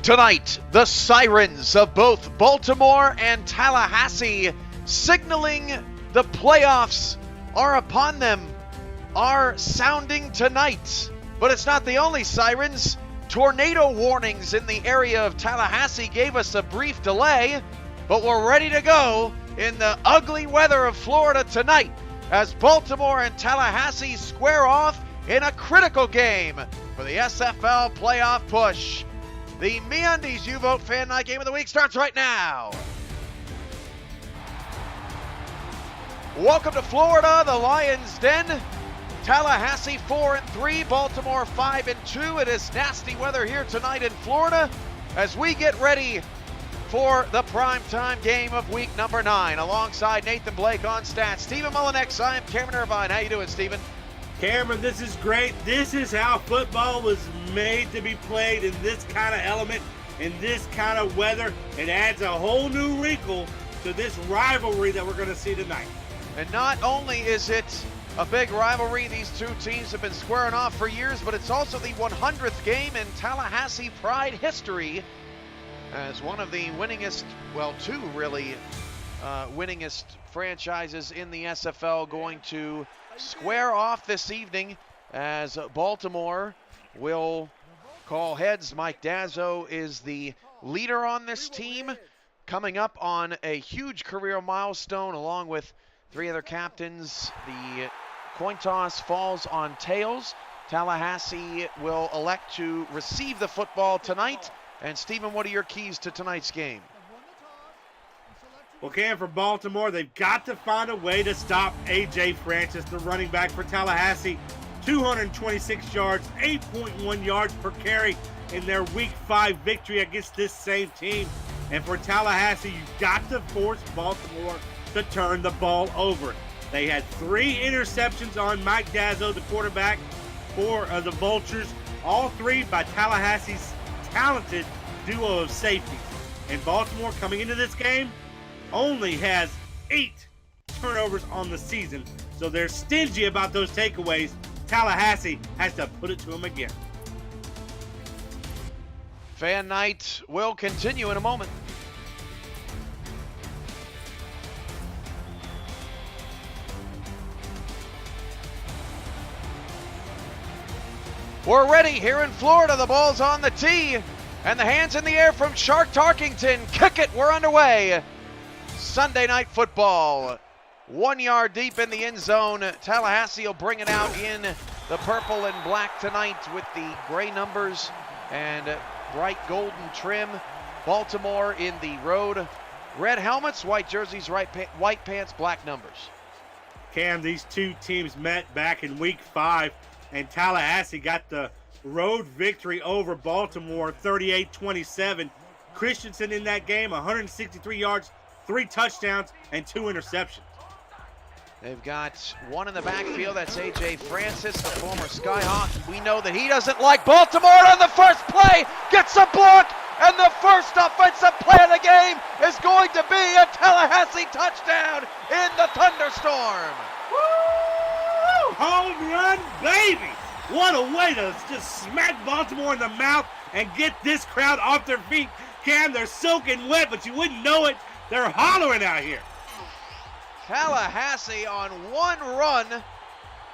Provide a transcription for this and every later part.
Tonight, the sirens of both Baltimore and Tallahassee signaling the playoffs are upon them, are sounding tonight. But it's not the only sirens. Tornado warnings in the area of Tallahassee gave us a brief delay, but we're ready to go in the ugly weather of Florida tonight as Baltimore and Tallahassee square off in a critical game for the SFL playoff push. The MeUndies You Vote Fan Night Game of the Week starts right now. Welcome to Florida, the Lions' Den. Tallahassee 4-3, Baltimore 5-2. It is nasty weather here tonight in Florida as we get ready for the primetime game of week number 9. Alongside Nathan Blake on stats, Stephen Mullinex, I am Cameron Irvine. How you doing, Stephen? Cameron, this is great. This is how football was made to be played in this kind of element, in this kind of weather. It adds a whole new wrinkle to this rivalry that we're going to see tonight. And not only is it a big rivalry, these two teams have been squaring off for years, but it's also the 100th game in Tallahassee Pride history as one of the winningest, well, two really winningest franchises in the SFL going to square off this evening as Baltimore will call heads. Mike Dazzo is the leader on this team, coming up on a huge career milestone along with 3 other captains. The coin toss falls on tails. Tallahassee will elect to receive the football tonight. And Stephen, what are your keys to tonight's game? Well, Cam, for Baltimore, they've got to find a way to stop A.J. Francis, the running back for Tallahassee. 226 yards, 8.1 yards per carry in their Week 5 victory against this same team. And for Tallahassee, you've got to force Baltimore to turn the ball over. They had 3 interceptions on Mike Dazzo, the quarterback for the Vultures, all 3 by Tallahassee's talented duo of safeties. And Baltimore, coming into this game, only has 8 turnovers on the season, so they're stingy about those takeaways. Tallahassee has to put it to them again. Fan night will continue in a moment. We're ready here in Florida. The ball's on the tee, and the hands in the air from Shark Tarkington. Kick it, we're underway. Sunday night football. 1 yard deep in the end zone. Tallahassee will bring it out in the purple and black tonight with the gray numbers and bright golden trim. Baltimore in the road. Red helmets, white jerseys, white pants, black numbers. Cam, these two teams met back in Week 5, and Tallahassee got the road victory over Baltimore 38-27. Christensen in that game, 163 yards, 3 touchdowns, and 2 interceptions. They've got one in the backfield. That's A.J. Francis, the former Skyhawk. We know that he doesn't like Baltimore on the first play. Gets a block, and the first offensive play of the game is going to be a Tallahassee touchdown in the thunderstorm. Woo! Home run, baby! What a way to just smack Baltimore in the mouth and get this crowd off their feet. Cam, they're soaking wet, but you wouldn't know it. They're hollering out here. Tallahassee on one run.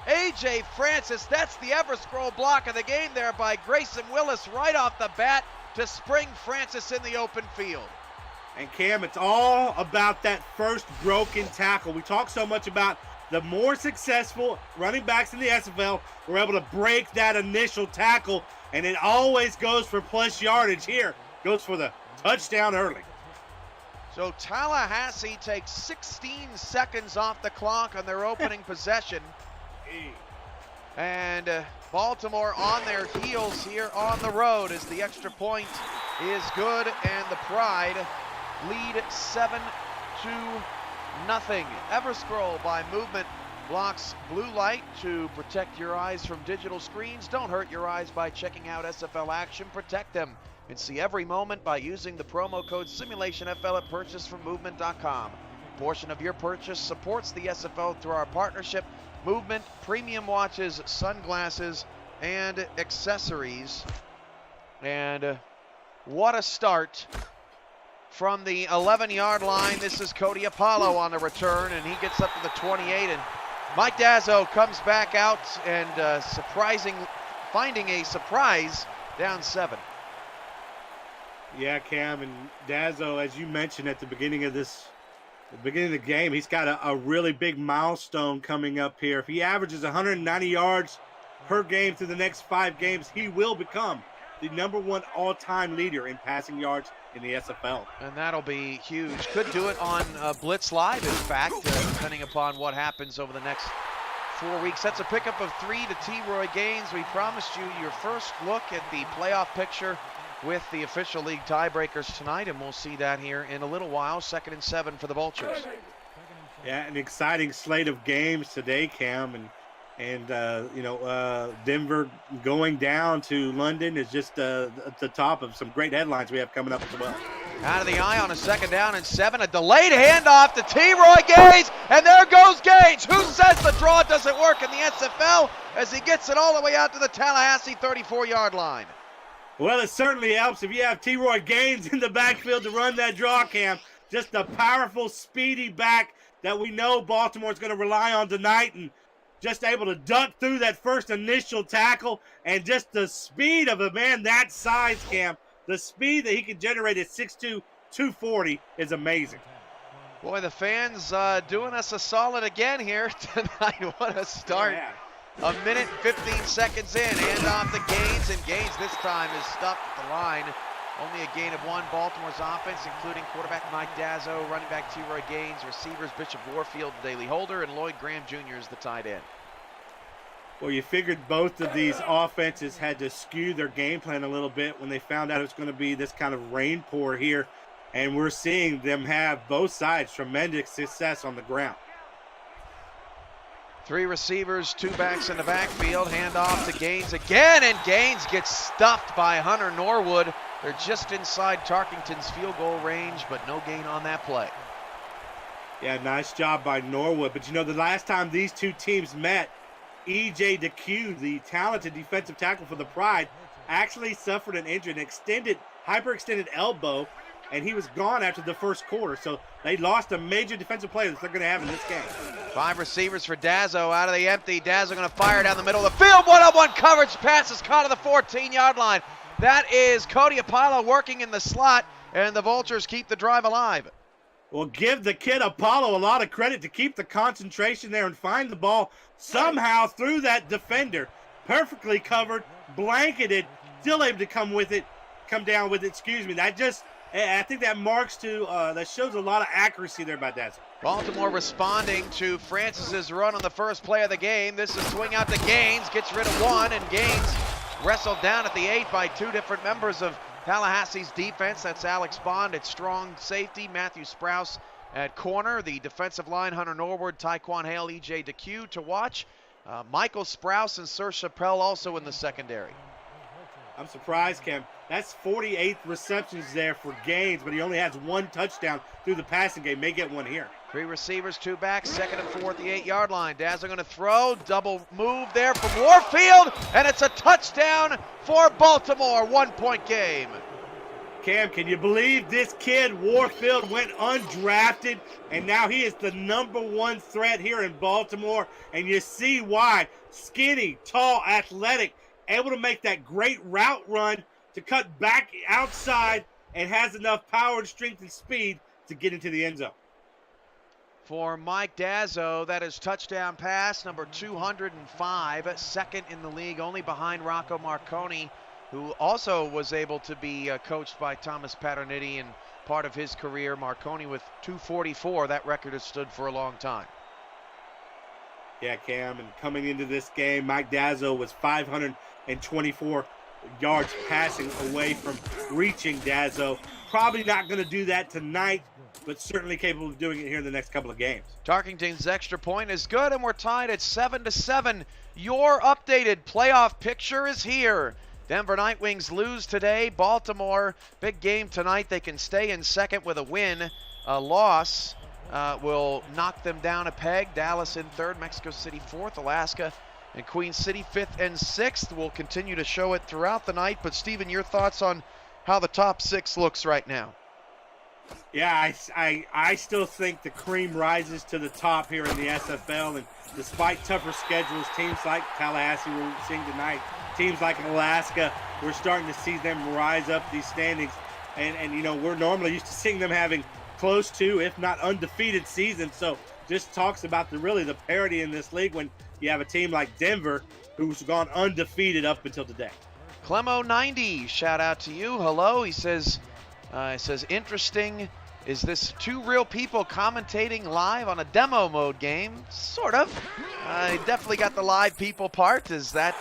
A.J. Francis, that's the ever-scroll block of the game there by Grayson Willis right off the bat to spring Francis in the open field. And Cam, it's all about that first broken tackle. We talk so much about the more successful running backs in the SFL were able to break that initial tackle, and it always goes for plus yardage. Here, goes for the touchdown early. So Tallahassee takes 16 seconds off the clock on their opening possession. And Baltimore on their heels here on the road as the extra point is good, and the Pride lead 7-0. Everscroll by Movement blocks blue light to protect your eyes from digital screens. Don't hurt your eyes by checking out SFL action. Protect them and see every moment by using the promo code SimulationFL at purchase from movement.com. A portion of your purchase supports the SFL through our partnership. Movement, premium watches, sunglasses, and accessories. And What a start from the 11-yard line. This is Cody Apollo on the return, and he gets up to the 28. And Mike Dazzo comes back out and finding a surprise down 7. Yeah, Cam, and Dazzo, as you mentioned at the beginning of the game, he's got a really big milestone coming up here. If he averages 190 yards per game through the next 5 games, he will become the #1 all-time leader in passing yards in the SFL. And that'll be huge. Could do it on Blitz Live, in fact, depending upon what happens over the next 4 weeks. That's a pickup of 3 to T. Roy Gaines. We promised you your first look at the playoff picture with the official league tiebreakers tonight, and we'll see that here in a little while. 2nd and 7 for the Vultures. Yeah, an exciting slate of games today, Cam, and Denver going down to London is just at the top of some great headlines we have coming up as well. Out of the eye on a 2nd down and 7, a delayed handoff to T. Roy Gaines, and there goes Gaines. Who says the draw doesn't work in the SFL as he gets it all the way out to the Tallahassee 34-yard line? Well, it certainly helps if you have T. Roy Gaines in the backfield to run that draw, Cam. Just a powerful, speedy back that we know Baltimore's going to rely on tonight, and just able to duck through that first initial tackle, and just the speed of a man that size, Cam, the speed that he can generate at 6'2", 240 is amazing. Boy, the fans doing us a solid again here tonight. What a start. Yeah. A minute, 15 seconds in, hand off to Gaines, and Gaines this time is stuffed at the line. Only a gain of 1. Baltimore's offense, including quarterback Mike Dazzo, running back T. Roy Gaines, receivers Bishop Warfield, Daley Holder, and Lloyd Graham Jr. is the tight end. Well, you figured both of these offenses had to skew their game plan a little bit when they found out it was going to be this kind of rain pour here, and we're seeing them have both sides tremendous success on the ground. 3 receivers, 2 backs in the backfield. Hand off to Gaines again, and Gaines gets stuffed by Hunter Norwood. They're just inside Tarkington's field goal range, but no gain on that play. Yeah, nice job by Norwood. But, the last time these two teams met, E.J. DeQ, the talented defensive tackle for the Pride, actually suffered an injury, an hyperextended elbow, and he was gone after the first quarter. So they lost a major defensive player that they're going to have in this game. 5 receivers for Dazzo out of the empty. Dazzo going to fire down the middle of the field. One-on-one coverage. Pass is caught at the 14-yard line. That is Cody Apollo working in the slot, and the Vultures keep the drive alive. Well, give the kid Apollo a lot of credit to keep the concentration there and find the ball somehow through that defender. Perfectly covered, blanketed, still able to come down with it. I think that that shows a lot of accuracy there by Dazzo. Baltimore responding to Francis's run on the first play of the game. This is swing out to Gaines, gets rid of 1, and Gaines wrestled down at the 8 by 2 different members of Tallahassee's defense. That's Alex Bond at strong safety, Matthew Sprouse at corner, the defensive line, Hunter Norwood, Tyquan Hale, E.J. DeQ to watch. Michael Sprouse and Sir Chappelle also in the secondary. I'm surprised, Cam. That's 48 receptions there for Gaines, but he only has 1 touchdown through the passing game. May get 1 here. 3 receivers, 2 backs, 2nd and 4 at the 8-yard line. Dazzo going to throw, double move there from Warfield, and it's a touchdown for Baltimore. 1-point game. Cam, can you believe this kid, Warfield, went undrafted, and now he is the #1 threat here in Baltimore, and you see why. Skinny, tall, athletic, able to make that great route run to cut back outside, and has enough power and strength and speed to get into the end zone. For Mike Dazzo, that is touchdown pass number 205, 2nd in the league, only behind Rocco Marconi, who also was able to be coached by Thomas Paterniti in part of his career. Marconi with 244, that record has stood for a long time. Yeah, Cam, and coming into this game, Mike Dazzo was 524 yards passing away from reaching Dazzo. Probably not going to do that tonight, but certainly capable of doing it here in the next couple of games. Tarkington's extra point is good, and we're tied at 7-7. Your updated playoff picture is here. Denver Nightwings lose today. Baltimore, big game tonight. They can stay in 2nd with a win. A loss will knock them down a peg. Dallas in 3rd, Mexico City 4th, Alaska and Queen City 5th and 6th. We'll continue to show it throughout the night. But, Stephen, your thoughts on how the top 6 looks right now. Yeah, I still think the cream rises to the top here in the SFL, and despite tougher schedules, teams like Tallahassee we're seeing tonight, teams like Alaska, we're starting to see them rise up these standings. And you know, we're normally used to seeing them having close to, if not undefeated seasons. So just talks about the parity in this league when you have a team like Denver who's gone undefeated up until today. Clemo90, shout out to you. Hello, he says, interesting. Is this 2 real people commentating live on a demo mode game? Sort of. I definitely got the live people part as that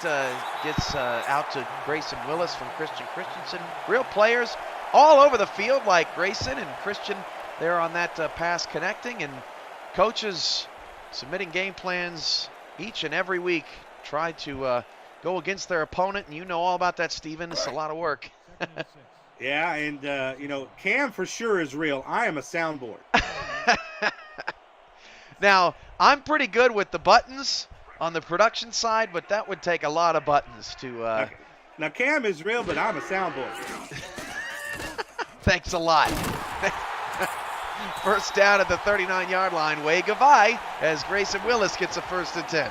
gets out to Grayson Willis from Christian Christensen. Real players all over the field like Grayson and Christian there on that pass connecting, and coaches submitting game plans each and every week. Try to go against their opponent, and you know all about that, Steven. It's a lot of work. Yeah, and, you know, Cam for sure is real. I am a soundboard. Now, I'm pretty good with the buttons on the production side, but that would take a lot of buttons to... Now, Cam is real, but I'm a soundboard. Thanks a lot. First down at the 39-yard line. Wave goodbye as Grayson Willis gets a 1st and 10.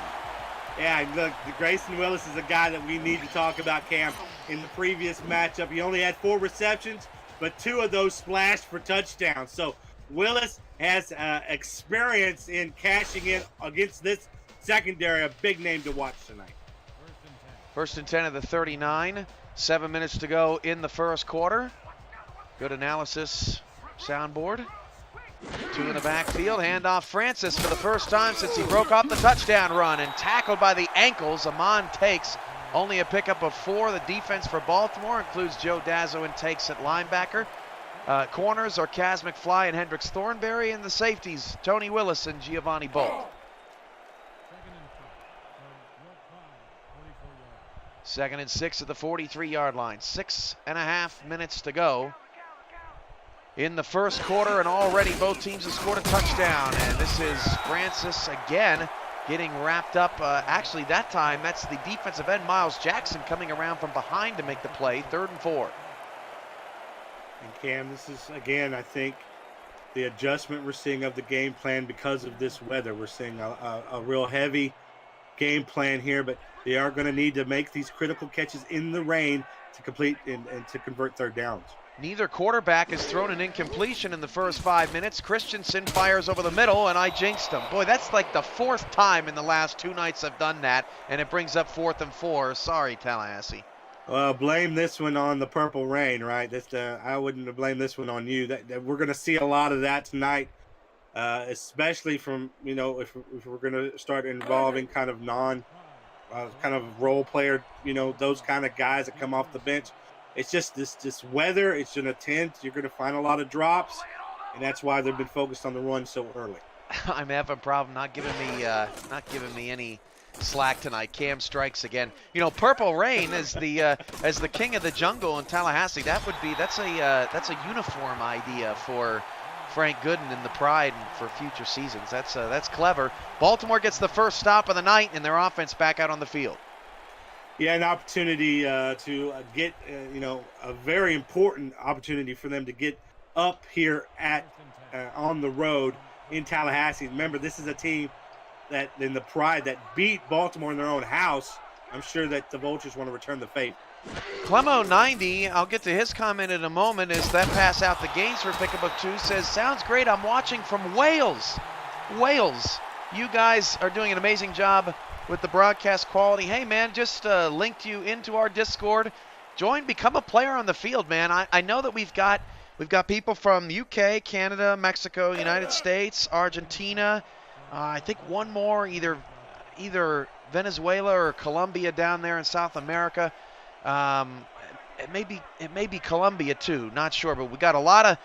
Yeah, look, Grayson Willis is a guy that we need to talk about, Cam. In the previous matchup, he only had 4 receptions, but 2 of those splashed for touchdowns. So Willis has experience in cashing in against this secondary, a big name to watch tonight. 1st and 10 at the 39. 7 minutes to go in the first quarter. Good analysis, soundboard. 2 in the backfield, handoff Francis for the first time since he broke off the touchdown run, and tackled by the ankles. Amon takes only a pickup of 4. The defense for Baltimore includes Joe Dazzo and takes at linebacker. Corners are Kaz McFly and Hendricks Thornberry, and the safeties Tony Willis and Giovanni Bolt. 2nd and 6 at the 43-yard line. 6.5 minutes to go in the first quarter, and already both teams have scored a touchdown. And this is Francis again getting wrapped up. Actually, that time, that's the defensive end, Miles Jackson, coming around from behind to make the play. 3rd and 4. And Cam, this is, again, I think, the adjustment we're seeing of the game plan because of this weather. We're seeing a real heavy game plan here, but they are going to need to make these critical catches in the rain to complete and to convert 3rd downs. Neither quarterback has thrown an incompletion in the first 5 minutes. Christensen fires over the middle, and I jinxed him. Boy, that's like the 4th time in the last 2 nights I've done that, and it brings up 4th and 4. Sorry, Tallahassee. Well, blame this one on the Purple Rain, right? I wouldn't have blamed this one on you. That we're going to see a lot of that tonight, especially from, you know, if we're going to start involving kind of kind of role player, you know, those kind of guys that come off the bench. It's just this weather. It's going to tend. You're going to find a lot of drops, and that's why they've been focused on the run so early. I'm having a problem not giving me any slack tonight. Cam strikes again. You know, Purple Rain is as the king of the jungle in Tallahassee. That's a uniform idea for Frank Gooden and the Pride for future seasons. That's clever. Baltimore gets the first stop of the night, and their offense back out on the field. Yeah, an opportunity to get, you know, a very important opportunity for them to get up here at on the road in Tallahassee. Remember, this is a team that in the Pride that beat Baltimore in their own house. I'm sure that the Vultures want to return the favor. Clemo90, I'll get to his comment in a moment, as that pass out the gains for a pickup of 2, says, sounds great, I'm watching from Wales. Wales, you guys are doing an amazing job with the broadcast quality. Hey, man, just linked you into our Discord. Join, become a player on the field, man. I know that we've got people from UK, Canada, Mexico, United States, Argentina. I think one more, either Venezuela or Colombia down there in South America. It may be Colombia too, not sure, but we got a lot of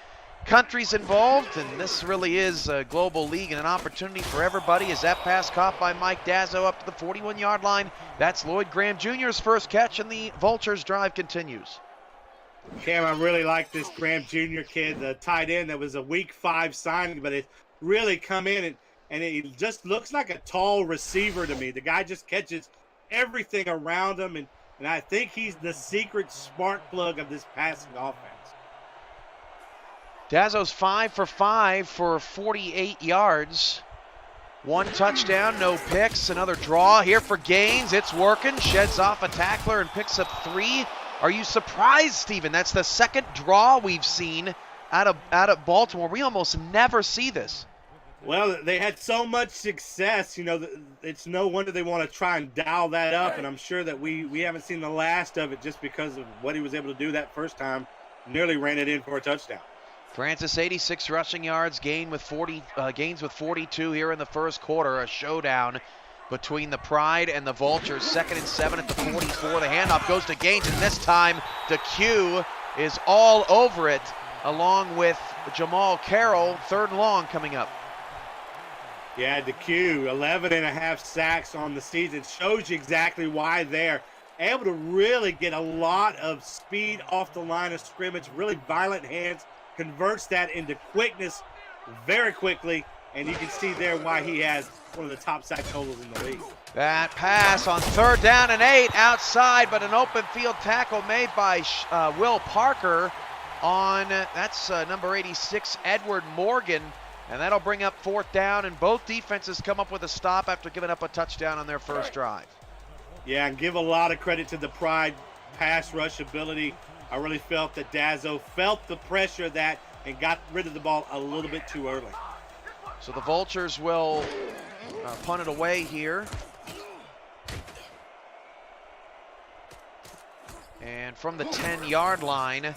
countries involved, and this really is a global league and an opportunity for everybody. As that pass caught by Mike Dazzo up to the 41-yard line. That's Lloyd Graham Jr.'s first catch, and the Vultures drive continues. Cam, I really like this Graham Jr. kid, the tight end that was a week 5 signing, but it really come in and it just looks like a tall receiver to me. The guy just catches everything around him, and and I think he's the secret spark plug of this passing offense. Dazzo's 5 for 5 for 48 yards. 1 touchdown, no picks. Another draw here for Gaines. It's working. Sheds off a tackler and picks up 3. Are you surprised, Stephen? That's the second draw we've seen out of Baltimore. We almost never see this. Well, they had so much success, you know, it's no wonder they want to try and dial that up, and I'm sure that we haven't seen the last of it just because of what he was able to do that first time. Nearly ran it in for a touchdown. Francis, 86 rushing yards, gains with 42 here in the first quarter. A showdown between the Pride and the Vultures. 2nd and 7 at the 44. The handoff goes to Gaines, and this time DeQ is all over it, along with Jamal Carroll. 3rd and long coming up. Yeah, DeQ, 11.5 sacks on the season. Shows you exactly why they're able to really get a lot of speed off the line of scrimmage, really violent hands, converts that into quickness very quickly, and you can see there why he has one of the top sack totals in the league. That pass on 3rd down and 8 outside, but an open field tackle made by Will Parker on, that's number 86, Edward Morgan. And that'll bring up 4th down, and both defenses come up with a stop after giving up a touchdown on their first drive. Yeah, and give a lot of credit to the Pride pass rush ability. I really felt that Dazzo felt the pressure of that and got rid of the ball a little bit too early. So the Vultures will punt it away here. And from the 10-yard line,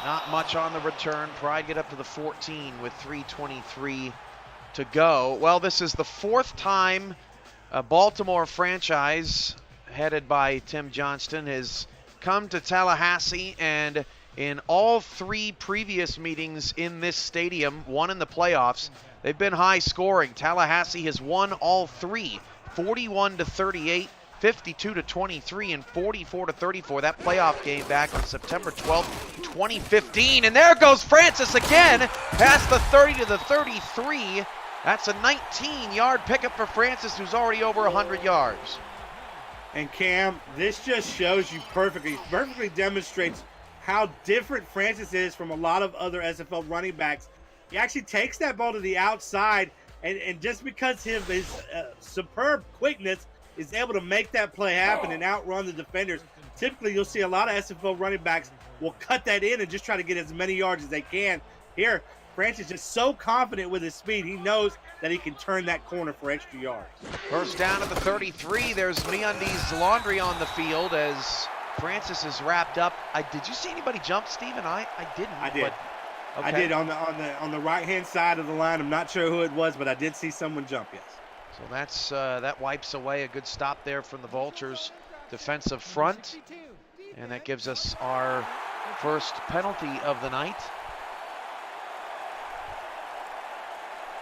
not much on the return. Pride get up to the 14 with 3:23 to go. Well, this is the 4th time a Baltimore franchise headed by Tim Johnston has come to Tallahassee, and in all 3 previous meetings in this stadium, 1 in the playoffs, they've been high scoring. Tallahassee has won all 3, 41-38. 52-23 and 44-34. That playoff game back on September 12th, 2015. And there goes Francis again, past the 30 to the 33. That's a 19-yard pickup for Francis, who's already over 100 yards. And Cam, this just shows you perfectly demonstrates how different Francis is from a lot of other SFL running backs. He actually takes that ball to the outside, and just because of his superb quickness, is able to make that play happen and outrun the defenders. Typically, you'll see a lot of SFL running backs will cut that in and just try to get as many yards as they can. Here, Francis is just so confident with his speed, he knows that he can turn that corner for extra yards. First down at the 33. There's MeUndies laundry on the field as Francis is wrapped up. Did you see anybody jump, Stephen? I didn't. I did. But, okay. I did on the right-hand side of the line. I'm not sure who it was, but I did see someone jump, yes. So that's that wipes away a good stop there from the Vultures' defensive front. And that gives us our first penalty of the night.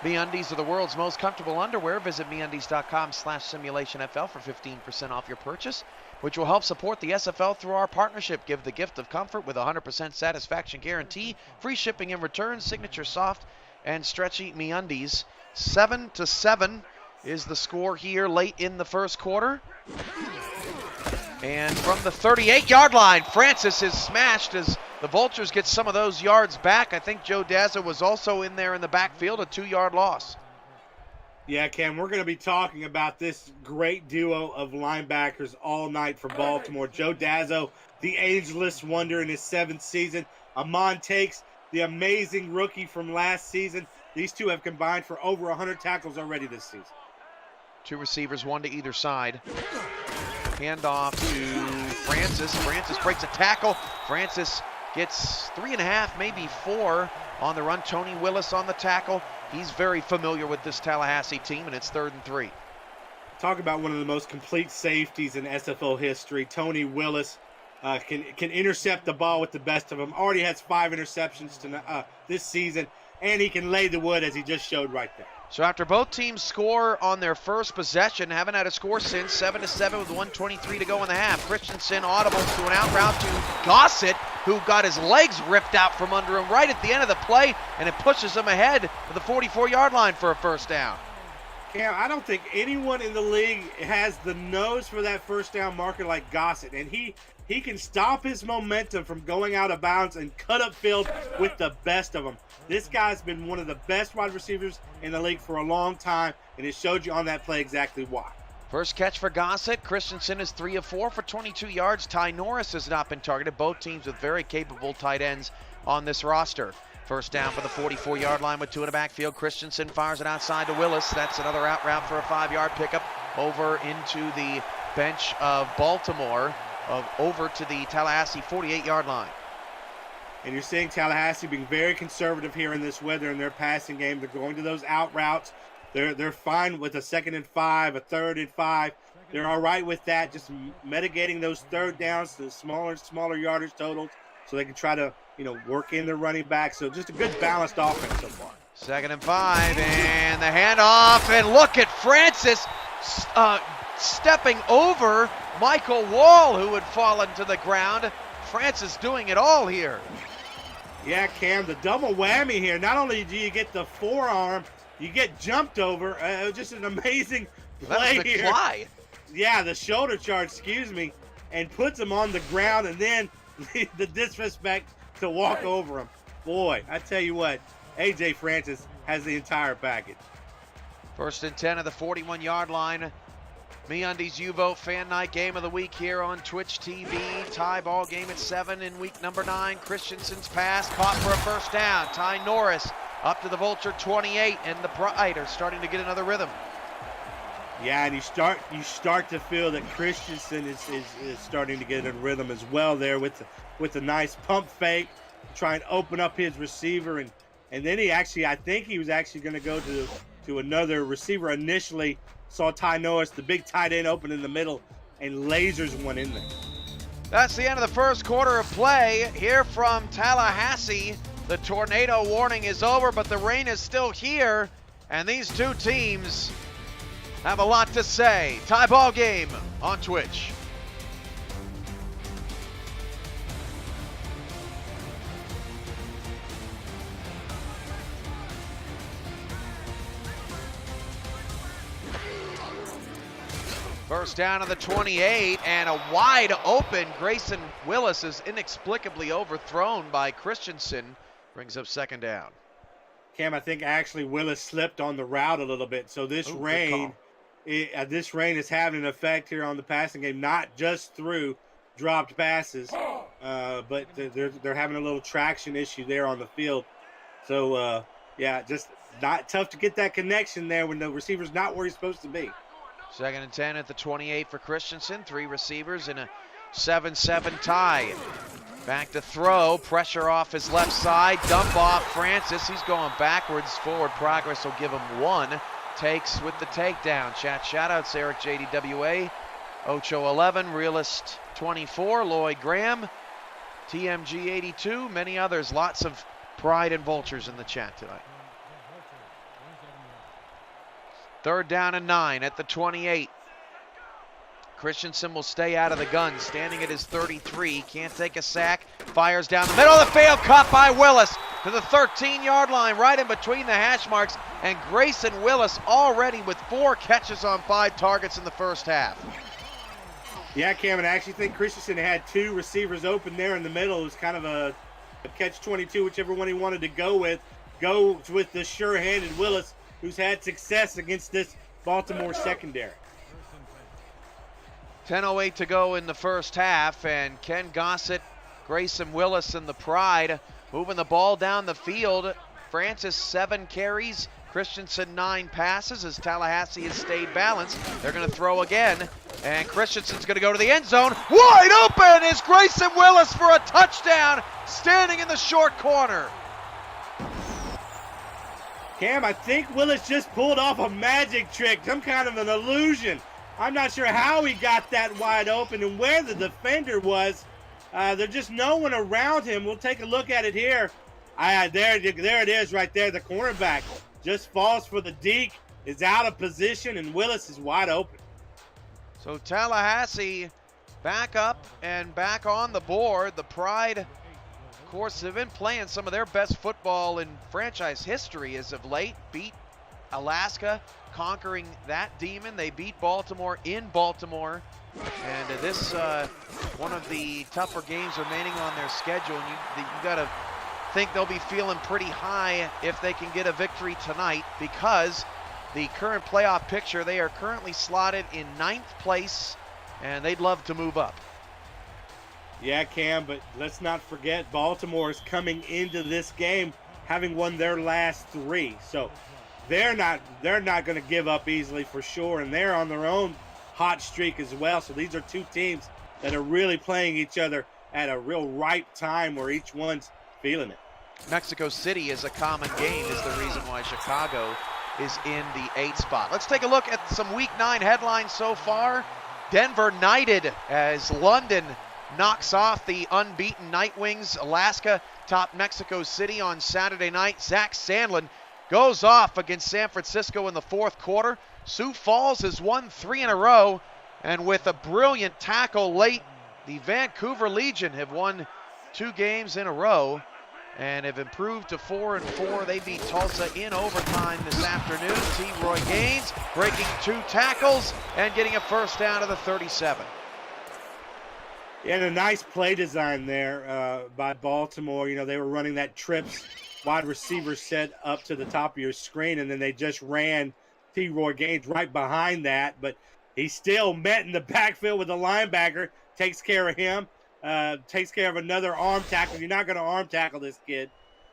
MeUndies are the world's most comfortable underwear. Visit MeUndies.com/SimulationFL for 15% off your purchase, which will help support the SFL through our partnership. Give the gift of comfort with a 100% satisfaction guarantee, free shipping and returns, signature soft and stretchy MeUndies. 7-7 is the score here late in the first quarter. And from the 38-yard line, Francis is smashed as the Vultures get some of those yards back. I think Joe Dazza was also in there in the backfield, a 2-yard loss. Yeah, Cam, we're going to be talking about this great duo of linebackers all night for Baltimore. Joe Dazzo, the ageless wonder in his 7th season. Amon Takes, the amazing rookie from last season. These two have combined for over 100 tackles already this season. 2 receivers, 1 to either side. Handoff to Francis. Francis breaks a tackle. Francis gets 3.5, maybe 4 on the run. Tony Willis on the tackle. He's very familiar with this Tallahassee team, and it's 3rd and 3. Talk about one of the most complete safeties in SFL history. Tony Willis can intercept the ball with the best of them. Already has 5 interceptions this season, and he can lay the wood as he just showed right there. So after both teams score on their first possession, haven't had a score since, 7-7 with 1:23 to go in the half. Christensen audible to an out route to Gossett, who got his legs ripped out from under him right at the end of the play, and it pushes him ahead to the 44-yard line for a first down. Cam, I don't think anyone in the league has the nose for that first down marker like Gossett, and he can stop his momentum from going out of bounds and cut up field with the best of them. This guy's been one of the best wide receivers in the league for a long time, and it showed you on that play exactly why. First catch for Gossett. Christensen is 3 of 4 for 22 yards. Ty Norris has not been targeted. Both teams with very capable tight ends on this roster. First down for the 44-yard line with 2 in the backfield. Christensen fires it outside to Willis. That's another out route for a 5-yard pickup over into the bench of Baltimore, over to the Tallahassee 48-yard line. And you're seeing Tallahassee being very conservative here in this weather in their passing game. They're going to those out routes. They're fine with a 2nd and 5, a 3rd and 5. They're all right with that, just mitigating those third downs to smaller and smaller yardage totals so they can try to, work in their running back. So just a good balanced offense so far. 2nd and 5, and the handoff, and look at Francis stepping over Michael Wall, who had fallen to the ground. Francis doing it all here. Yeah, Cam, the double whammy here. Not only do you get the forearm, you get jumped over. Just an amazing play here. McFly. Yeah, the shoulder charge, and puts him on the ground, and then the disrespect to walk over him. Boy, I tell you what, A.J. Francis has the entire package. 1st and 10 at the 41-yard line. MeUndies U-Vote Fan Night Game of the Week here on Twitch TV. Tie ball game at 7 in week number 9. Christensen's pass caught for a first down. Ty Norris up to the Vulture 28, and the Pride are starting to get another rhythm. Yeah, and you start to feel that Christensen is starting to get a rhythm as well there with the nice pump fake, try and open up his receiver, and then I think he was actually going to go to another receiver initially. Saw Ty Norris, the big tight end, open in the middle and lasers one in there. That's the end of the first quarter of play here from Tallahassee. The tornado warning is over, but the rain is still here, and these two teams have a lot to say. Tie ball game on Twitch. First down of the 28, and a wide open Grayson Willis is inexplicably overthrown by Christensen. Brings up 2nd down. Cam, I think actually Willis slipped on the route a little bit. So this rain is having an effect here on the passing game, not just through dropped passes, but they're having a little traction issue there on the field. So, just not tough to get that connection there when the receiver's not where he's supposed to be. 2nd and 10 at the 28 for Christensen. 3 receivers in a 7-7 tie. Back to throw. Pressure off his left side. Dump off Francis. He's going backwards. Forward progress will give him 1. Takes with the takedown. Chat shoutouts: Eric JDWA, Ocho 11, Realist 24, Lloyd Graham, TMG 82, many others. Lots of pride and vultures in the chat tonight. 3rd down and 9 at the 28. Christensen will stay out of the gun, standing at his 33. Can't take a sack. Fires down the middle of the field. Caught by Willis to the 13-yard line, right in between the hash marks. And Grayson Willis already with 4 catches on 5 targets in the first half. Yeah, Cam, and I actually think Christensen had 2 receivers open there in the middle. It was kind of a catch-22, whichever one he wanted to go with. Go with the sure-handed Willis, who's had success against this Baltimore secondary. 10:08 to go in the first half, and Ken Gossett, Grayson Willis, and the Pride moving the ball down the field. Francis 7 carries, Christensen 9 passes as Tallahassee has stayed balanced. They're going to throw again, and Christensen's going to go to the end zone. Wide open is Grayson Willis for a touchdown, standing in the short corner. Cam, I think Willis just pulled off a magic trick, some kind of an illusion. I'm not sure how he got that wide open and where the defender was. There's just no one around him. We'll take a look at it here. There it is right there. The cornerback just falls for the deke, is out of position, and Willis is wide open. So Tallahassee back up and back on the board. The Pride, of course, have been playing some of their best football in franchise history as of late. Beat Alaska conquering that demon. They beat Baltimore in Baltimore. And this one of the tougher games remaining on their schedule. And you got to think they'll be feeling pretty high if they can get a victory tonight, because the current playoff picture, they are currently slotted in 9th place, and they'd love to move up. Yeah, Cam, but let's not forget Baltimore is coming into this game having won their last 3. So they're not going to give up easily for sure, and they're on their own hot streak as well. So these are two teams that are really playing each other at a real ripe time where each one's feeling it. Mexico City is a common game, is the reason why Chicago is in the 8th spot. Let's take a look at some Week 9 headlines so far. Denver knighted as London knocks off the unbeaten Nightwings. Alaska topped Mexico City on Saturday night. Zach Sandlin goes off against San Francisco in the 4th quarter. Sioux Falls has won 3 in a row, and with a brilliant tackle late, the Vancouver Legion have won 2 games in a row and have improved to 4-4. They beat Tulsa in overtime this afternoon. T. Roy Gaines breaking 2 tackles and getting a first down to the 37. Yeah, and a nice play design there by Baltimore. You know, they were running that trips wide receiver set up to the top of your screen, and then they just ran T. Roy Gaines right behind that. But he still met in the backfield with the linebacker, takes care of him. Takes care of another arm tackle. You're not going to arm tackle this kid.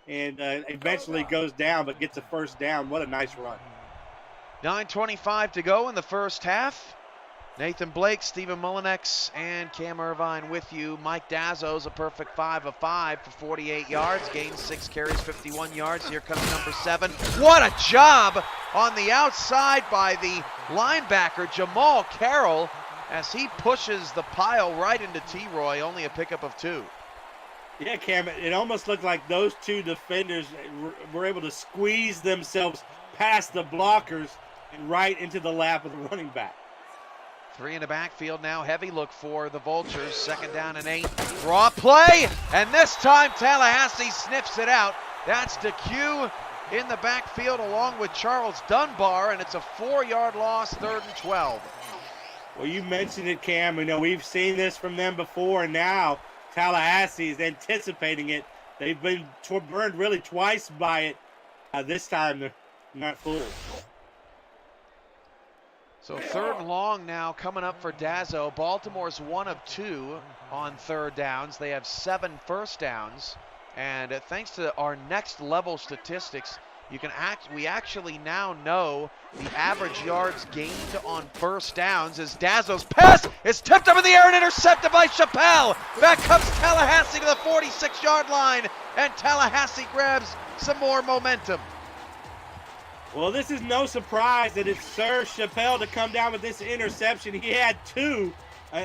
And eventually goes down, but gets a first down. What a nice run. 9:25 to go in the first half. Nathan Blake, Stephen Mullinex, and Cam Irvine with you. Mike Dazzo's a perfect 5 of 5 for 48 yards. Gains 6 carries, 51 yards. Here comes number 7. What a job on the outside by the linebacker, Jamal Carroll, as he pushes the pile right into T-Roy, only a pickup of 2. Yeah, Cam, it almost looked like those 2 defenders were able to squeeze themselves past the blockers and right into the lap of the running back. 3 in the backfield now. Heavy look for the Vultures. 2nd down and 8. Draw play, and this time Tallahassee sniffs it out. That's DeQ in the backfield along with Charles Dunbar, and it's a 4-yard loss, 3rd and 12. Well, you mentioned it, Cam. You know, we've seen this from them before, and now Tallahassee is anticipating it. They've been burned really twice by it. This time, they're not fooled. So 3rd and long now coming up for Dazzo. Baltimore's 1 of 2 on 3rd downs. They have 7 first downs. And thanks to our next level statistics, we actually now know the average yards gained on first downs as Dazzo's pass is tipped up in the air and intercepted by Chappelle. Back comes Tallahassee to the 46-yard line, and Tallahassee grabs some more momentum. Well, this is no surprise that it's Sir Chappelle to come down with this interception. He had 2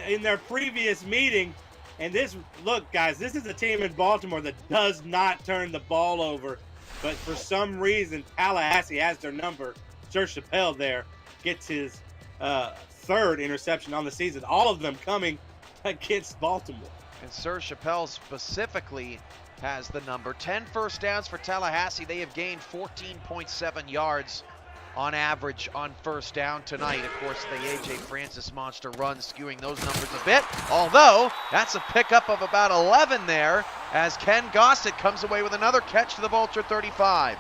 in their previous meeting. And look, guys, this is a team in Baltimore that does not turn the ball over. But for some reason, Tallahassee has their number. Sir Chappelle there gets his 3rd interception on the season. All of them coming against Baltimore. And Sir Chappelle specifically has the number. 10 first downs for Tallahassee. They have gained 14.7 yards on average on first down tonight. Of course, the A.J. Francis monster run skewing those numbers a bit, although that's a pickup of about 11 there as Ken Gossett comes away with another catch to the Vulture 35.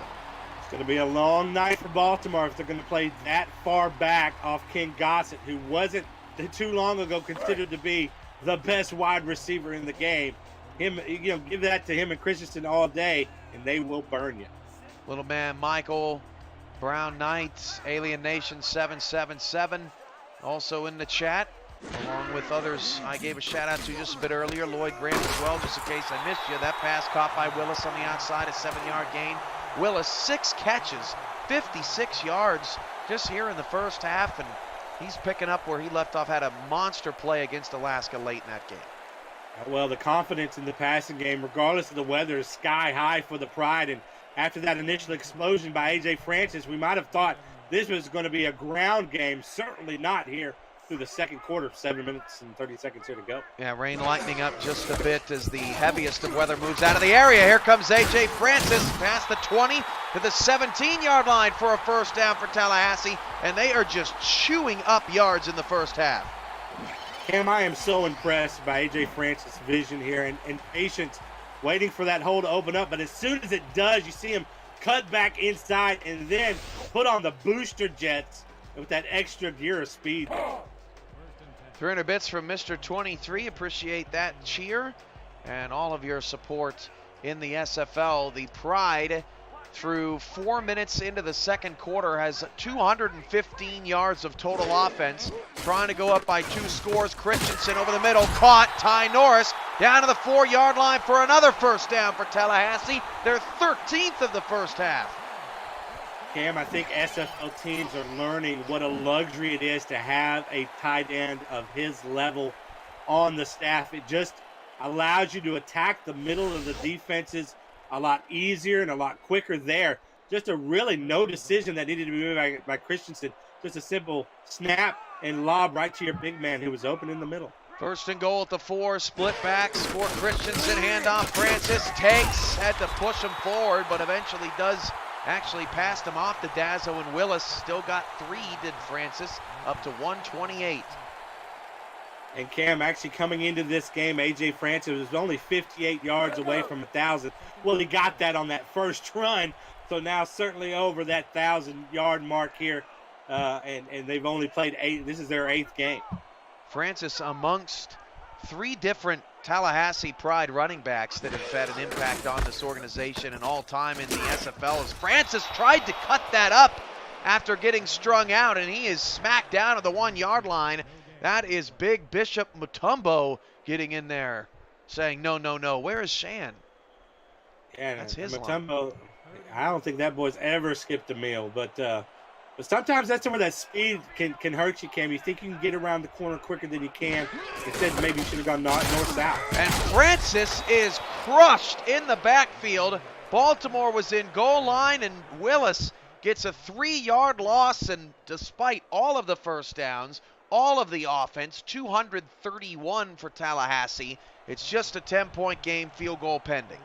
It's going to be a long night for Baltimore if they're going to play that far back off Ken Gossett, who wasn't too long ago considered to be the best wide receiver in the game. Give that to him and Christensen all day, and they will burn you. Little man Michael Brown Knight, Alien Nation 777, also in the chat, along with others I gave a shout out to just a bit earlier. Lloyd Graham as well, just in case I missed you. That pass caught by Willis on the outside, a 7-yard gain. Willis, 6 catches, 56 yards just here in the first half, and he's picking up where he left off. Had a monster play against Alaska late in that game. Well, the confidence in the passing game, regardless of the weather, is sky high for the Pride. And after that initial explosion by A.J. Francis, we might have thought this was going to be a ground game. Certainly not here through the second quarter. 7 minutes and 30 seconds here to go. Yeah, rain lightening up just a bit as the heaviest of weather moves out of the area. Here comes A.J. Francis past the 20, to the 17-yard line for a first down for Tallahassee, and they are just chewing up yards in the first half. Cam, I am so impressed by A.J. Francis' vision here and patience, waiting for that hole to open up. But as soon as it does, you see him cut back inside and then put on the booster jets with that extra gear of speed. 300 bits from Mr. 23. Appreciate that cheer and all of your support in the SFL. The Pride, through 4 minutes into the second quarter, has 215 yards of total offense. Trying to go up by 2 scores. Christensen over the middle, caught. Ty Norris down to the 4-yard line for another first down for Tallahassee. Their 13th of the first half. Cam, I think SFL teams are learning what a luxury it is to have a tight end of his level on the staff. It just allows you to attack the middle of the defenses a lot easier and a lot quicker there. Just a really no decision that needed to be made by Christensen. Just a simple snap and lob right to your big man who was open in the middle. First and goal at the 4, split backs for Christensen, handoff. Francis takes, had to push him forward, but eventually does actually passed him off to Dazzo and Willis. Still got 3, did Francis, up to 128. And Cam, actually coming into this game, A.J. Francis was only 58 yards away from 1,000. Well, he got that on that first run, so now certainly over that 1,000-yard mark here, and they've only played 8. This is their 8th game. Francis amongst 3 different Tallahassee Pride running backs that have had an impact on this organization and all time in the SFL, as Francis tried to cut that up after getting strung out, and he is smacked down at the 1-yard line. That is big Bishop Mutombo getting in there saying, no, no, no. Where is Shan? Yeah, that's his Mutombo, line. I don't think that boy's ever skipped a meal, but sometimes that's where that speed can hurt you, Cam. You think you can get around the corner quicker than you can. Instead, maybe you should have gone north-south. And Francis is crushed in the backfield. Baltimore was in goal line, and Willis gets a 3-yard loss, and despite all of the first downs, all of the offense, 231 for Tallahassee. It's just a 10-point game, field goal pending.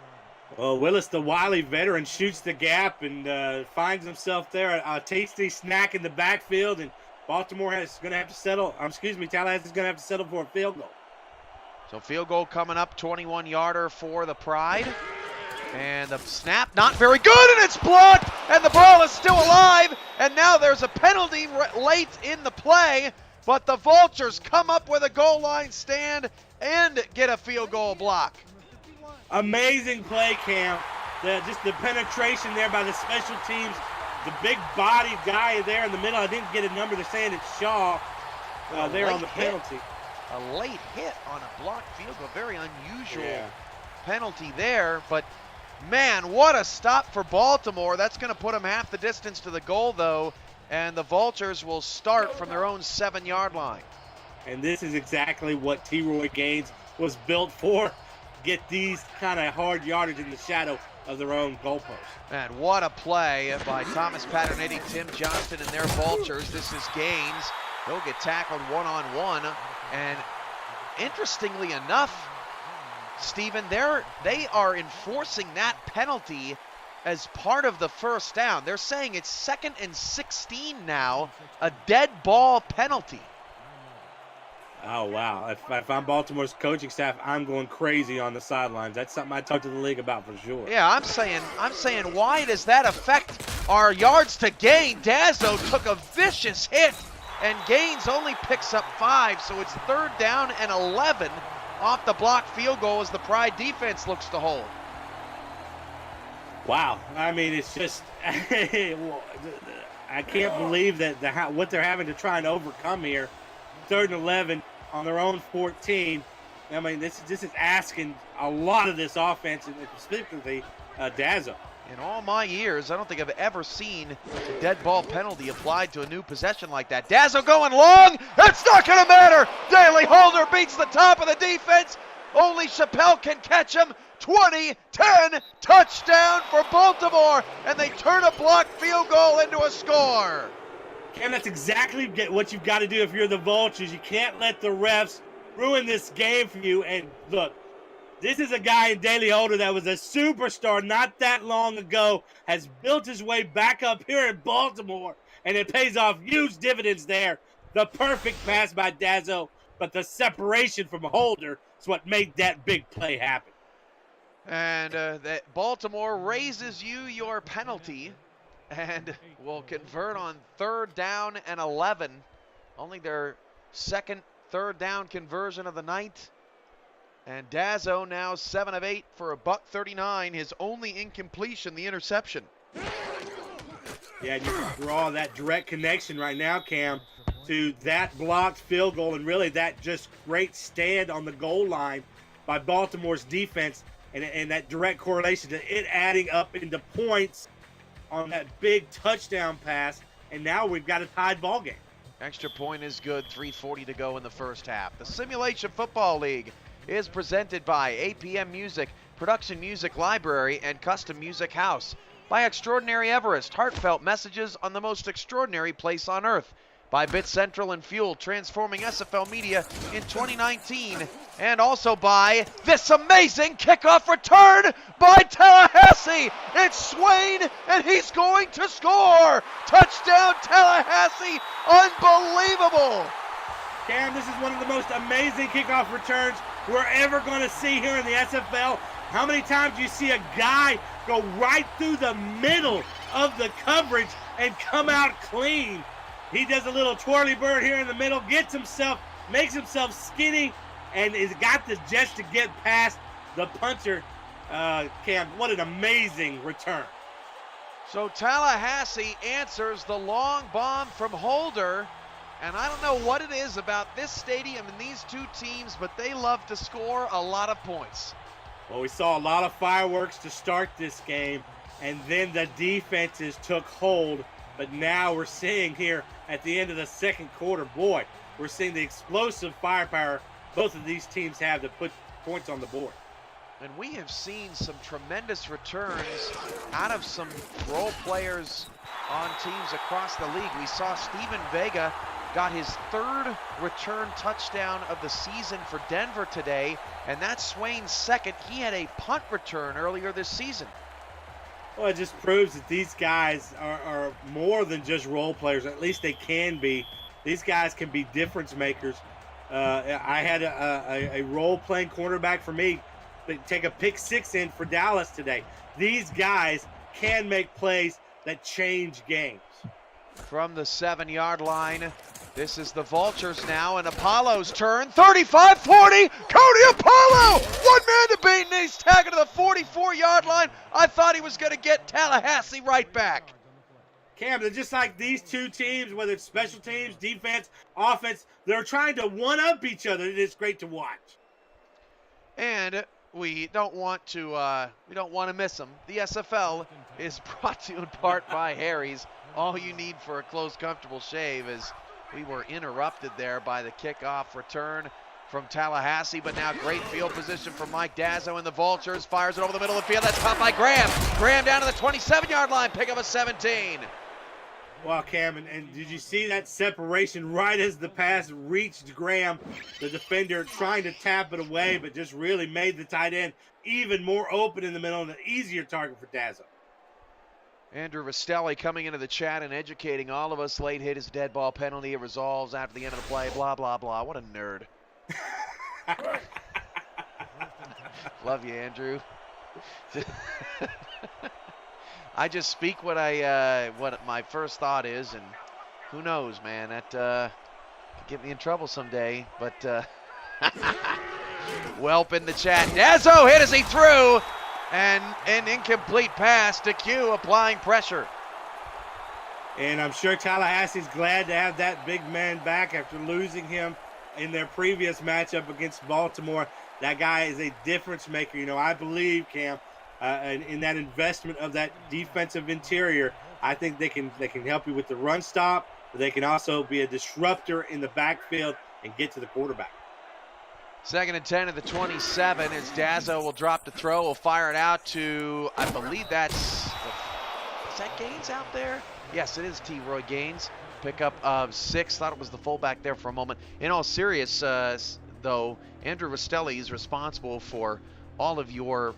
Well, Willis, the wily veteran, shoots the gap and finds himself there. A tasty snack in the backfield, and Baltimore is going to have to settle. Tallahassee is going to have to settle for a field goal. So field goal coming up, 21-yarder for the Pride. And the snap, not very good, and it's blocked, and the ball is still alive. And now there's a penalty late in the play, but the Vultures come up with a goal line stand and get a field goal block. Amazing play, Cam. Just the penetration there by the special teams. The big-bodied guy there in the middle. I didn't get a number. They're saying it's Shaw there on the penalty. A late hit on a blocked field goal. Very unusual penalty there. But, man, what a stop for Baltimore. That's going to put them half the distance to the goal, though. And the Vultures will start from their own 7-yard line. And this is exactly what T. Roy Gaines was built for. Get these kind of hard yardage in the shadow of their own goalpost. Man, what a play by Thomas Paternetti, Tim Johnston, and their Vultures. This is Gaines. He'll get tackled one-on-one. And interestingly enough, Stephen, they are enforcing that penalty as part of the first down. They're saying it's 2nd and 16 now, a dead ball penalty. Oh, wow. If I'm Baltimore's coaching staff, I'm going crazy on the sidelines. That's something I talked to the league about for sure. Yeah, I'm saying, why does that affect our yards to gain? Dazzo took a vicious hit, and Gaines only picks up 5, so it's 3rd down and 11 off the blocked field goal as the Pride defense looks to hold. Wow. I mean, it's just I can't believe that what they're having to try and overcome here. 3rd and 11 on their own 14. I mean, this is asking a lot of this offense, and specifically Dazzo. In all my years, I don't think I've ever seen a dead ball penalty applied to a new possession like that. Dazzo going long. It's not going to matter. Daly Holder beats the top of the defense. Only Chappelle can catch him. 20-10 touchdown for Baltimore, and they turn a blocked field goal into a score. And that's exactly what you've got to do if you're the Vultures. You can't let the refs ruin this game for you. And look, This is a guy in Daly Holder that was a superstar not that long ago, has built his way back up here in Baltimore, and it pays off huge dividends there. The perfect pass by Dazzo, but the separation from Holder is what made that big play happen. And that Baltimore raises you your penalty and will convert on 3rd down and 11. Only their second 3rd down conversion of the night. And Dazzo now 7 of 8 for a $139. His only incompletion, the interception. Yeah, and you can draw that direct connection right now, Cam, to that blocked field goal and really that just great stand on the goal line by Baltimore's defense, and that direct correlation to it adding up into points on that big touchdown pass, and now we've got a tied ball game. Extra point is good, 3:40 to go in the first half. The Simulation Football League is presented by APM Music, Production Music Library, and Custom Music House. By Extraordinary Everest, heartfelt messages on the most extraordinary place on earth. By Bit Central and Fuel, transforming SFL media in 2019. And also by this amazing kickoff return by Tallahassee. It's Swain, and he's going to score. Touchdown, Tallahassee. Unbelievable. Cam, this is one of the most amazing kickoff returns we're ever going to see here in the SFL. How many times do you see a guy go right through the middle of the coverage and come out clean? He does a little twirly bird here in the middle, makes himself skinny, and has got the jets to get past the punter. Cam, what an amazing return. So Tallahassee answers the long bomb from Holder. And I don't know what it is about this stadium and these two teams, but they love to score a lot of points. Well, we saw a lot of fireworks to start this game, and then the defenses took hold. But now we're seeing here at the end of the second quarter, boy, we're seeing the explosive firepower both of these teams have to put points on the board. And we have seen some tremendous returns out of some role players on teams across the league. We saw Steven Vega got his 3rd return touchdown of the season for Denver today, and that's Swain's 2nd. He had a punt return earlier this season. Well, it just proves that these guys are more than just role players. At least they can be. These guys can be difference makers. I had a role-playing cornerback for me take a pick 6 in for Dallas today. These guys can make plays that change games. From the 7-yard line, this is the Vultures now, and Apollo's turn. 35-40, Cody Apollo! One man to beat, and he's tagging to the 44-yard line. I thought he was going to get Tallahassee right back. Cam, they're just like these two teams, whether it's special teams, defense, offense, they're trying to one-up each other. It is great to watch. And we don't want to miss them. The SFL is brought to you in part by Harry's. All you need for a close, comfortable shave is we were interrupted there by the kickoff return from Tallahassee, but now great field position from Mike Dazzo and the Vultures. Fires it over the middle of the field. That's caught by Graham. Graham down to the 27-yard line. Pick up a 17. Well, Cam, and did you see that separation right as the pass reached Graham, the defender trying to tap it away, but just really made the tight end even more open in the middle and an easier target for Dazzo. Andrew Rastelli coming into the chat and educating all of us. Late hit is a dead ball penalty. It resolves after the end of the play. Blah, blah, blah. What a nerd. Love you, Andrew. I just speak what my first thought is, and who knows, man. That could get me in trouble someday. But Welp in the chat. Dazzo hit as he threw. And an incomplete pass to Q, applying pressure. And I'm sure Tallahassee's glad to have that big man back after losing him in their previous matchup against Baltimore. That guy is a difference maker. You know, I believe, Cam, in that investment of that defensive interior, I think they can help you with the run stop, but they can also be a disruptor in the backfield and get to the quarterback. 2nd and 10 at the 27 as Dazzo will drop the throw. Will fire it out to, I believe that's, is that Gaines out there? Yes, it is T. Roy Gaines. Pickup of 6. Thought it was the fullback there for a moment. In all seriousness, though, Andrew Rastelli is responsible for all of your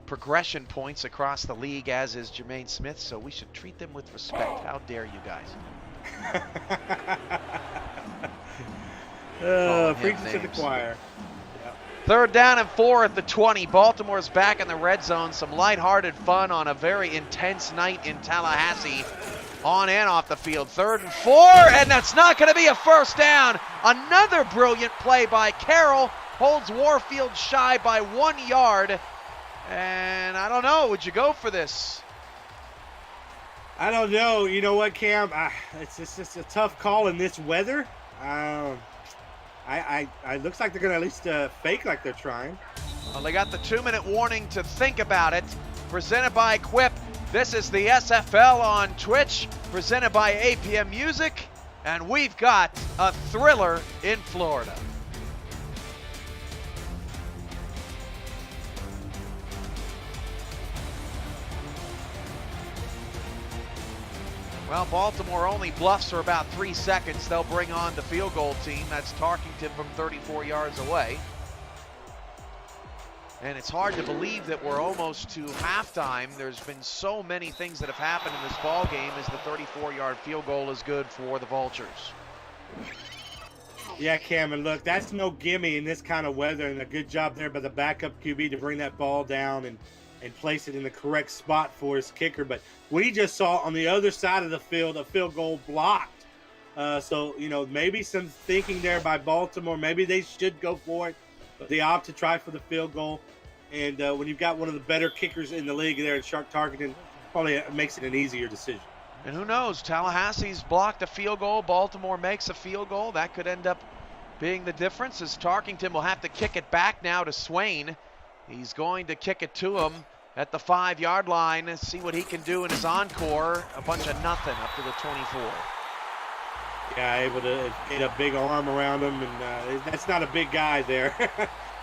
progression points across the league, as is Jermaine Smith, so we should treat them with respect. How dare you guys? Preaching to the choir. Yep. 3rd down and 4 at the 20. Baltimore's back in the red zone. Some lighthearted fun on a very intense night in Tallahassee, on and off the field. 3rd and 4, and that's not going to be a first down. Another brilliant play by Carroll. Holds Warfield shy by 1 yard. And I don't know, would you go for this? I don't know. You know what, Cam? It's just a tough call in this weather. It looks like they're going to at least fake like they're trying. Well, they got the 2-minute warning to think about it. Presented by Quip. This is the SFL on Twitch, presented by APM Music. And we've got a thriller in Florida. Well, Baltimore only bluffs for about 3 seconds. They'll bring on the field goal team. That's Tarkington from 34 yards away. And it's hard to believe that we're almost to halftime. There's been so many things that have happened in this ball game as the 34-yard field goal is good for the Vultures. Yeah, Cam, and look, that's no gimme in this kind of weather, and a good job there by the backup QB to bring that ball down and place it in the correct spot for his kicker. But we just saw on the other side of the field a field goal blocked. So, you know, maybe some thinking there by Baltimore. Maybe they should go for it, but they opt to try for the field goal. And when you've got one of the better kickers in the league there at Shark Tarkenton, probably makes it an easier decision. And who knows, Tallahassee's blocked a field goal. Baltimore makes a field goal. That could end up being the difference, as Tarkington will have to kick it back now to Swain. He's going to kick it to him at the 5-yard line and see what he can do in his encore. A bunch of nothing up to the 24. Yeah, able to get a big arm around him, and that's not a big guy there.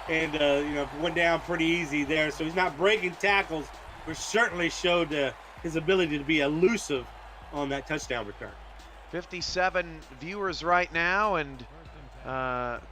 And, you know, went down pretty easy there. So he's not breaking tackles, which certainly showed his ability to be elusive on that touchdown return. 57 viewers right now, and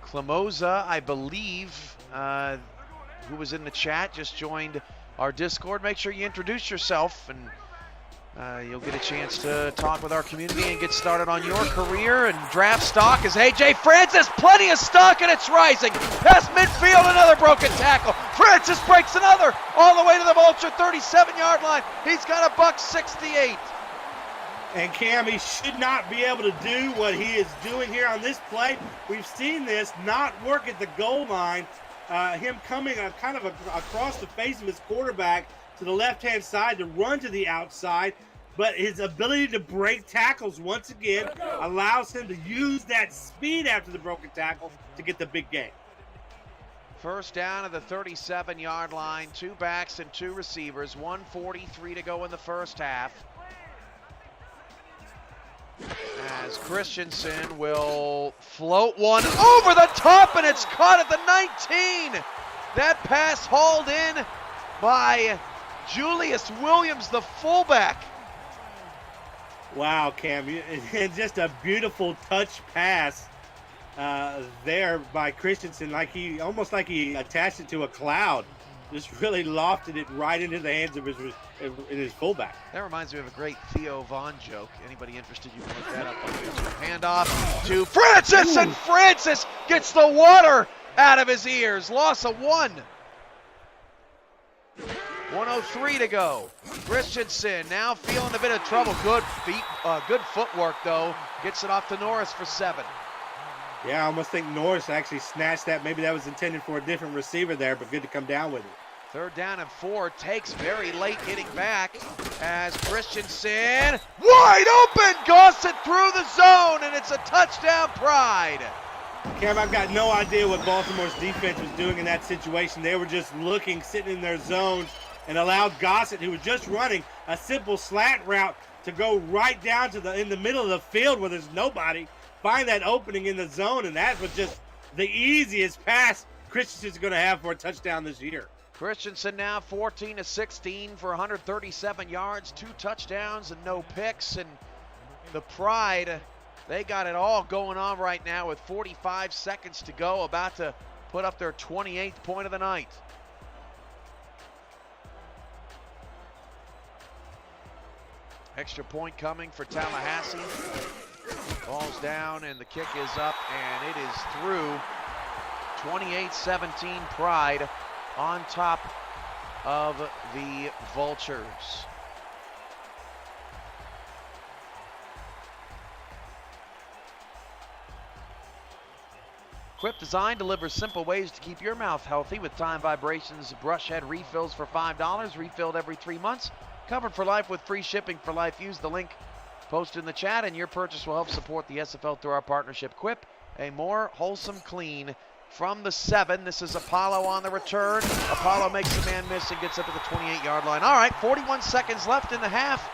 Clamoza, I believe, who was in the chat, just joined our Discord. Make sure you introduce yourself, and you'll get a chance to talk with our community and get started on your career and draft stock. As AJ Francis, plenty of stock, and it's rising past midfield. Another broken tackle. Francis breaks another all the way to the Vulture 37-yard line. He's got $1.68. And Cam, he should not be able to do what he is doing here on this play. We've seen this not work at the goal line. Him coming kind of across the face of his quarterback to the left-hand side to run to the outside. But his ability to break tackles once again allows him to use that speed after the broken tackle to get the big gain. First down at the 37-yard line. 2 backs and 2 receivers. 1:43 to go in the first half. As Christensen will float one over the top, and it's caught at the 19. That pass hauled in by Julius Williams, the fullback. Wow, Cam, and just a beautiful touch pass there by Christensen, almost like he attached it to a cloud. Just really lofted it right into the hands of his fullback. That reminds me of a great Theo Vaughn joke. Anybody interested, you can look that up on YouTube. Handoff to Francis, and Francis gets the water out of his ears. Loss of 1. 1:03 to go. Christensen now feeling a bit of trouble. Good footwork though. Gets it off to Norris for 7. Yeah, I almost think Norris actually snatched that. Maybe that was intended for a different receiver there, but good to come down with it. 3rd down and 4. Takes very late getting back as Christensen wide open. Gossett through the zone, and it's a touchdown, Pride. Cam, I've got no idea what Baltimore's defense was doing in that situation. They were just looking, sitting in their zones, and allowed Gossett, who was just running a simple slant route, to go right down to in the middle of the field where there's nobody, find that opening in the zone, and that was just the easiest pass Christensen's going to have for a touchdown this year. Christensen now 14 of 16 for 137 yards, 2 touchdowns and no picks. And the Pride, they got it all going on right now with 45 seconds to go, about to put up their 28th point of the night. Extra point coming for Tallahassee. Ball's down and the kick is up and it is through. 28-17 Pride on top of the Vultures. Quip Design delivers simple ways to keep your mouth healthy with time vibrations brush head refills for $5, refilled every 3 months. Covered for life with free shipping for life. Use the link posted in the chat and your purchase will help support the SFL through our partnership. Quip, a more wholesome clean. From the 7, this is Apollo on the return. Apollo makes the man miss and gets up to the 28-yard line. All right, 41 seconds left in the half,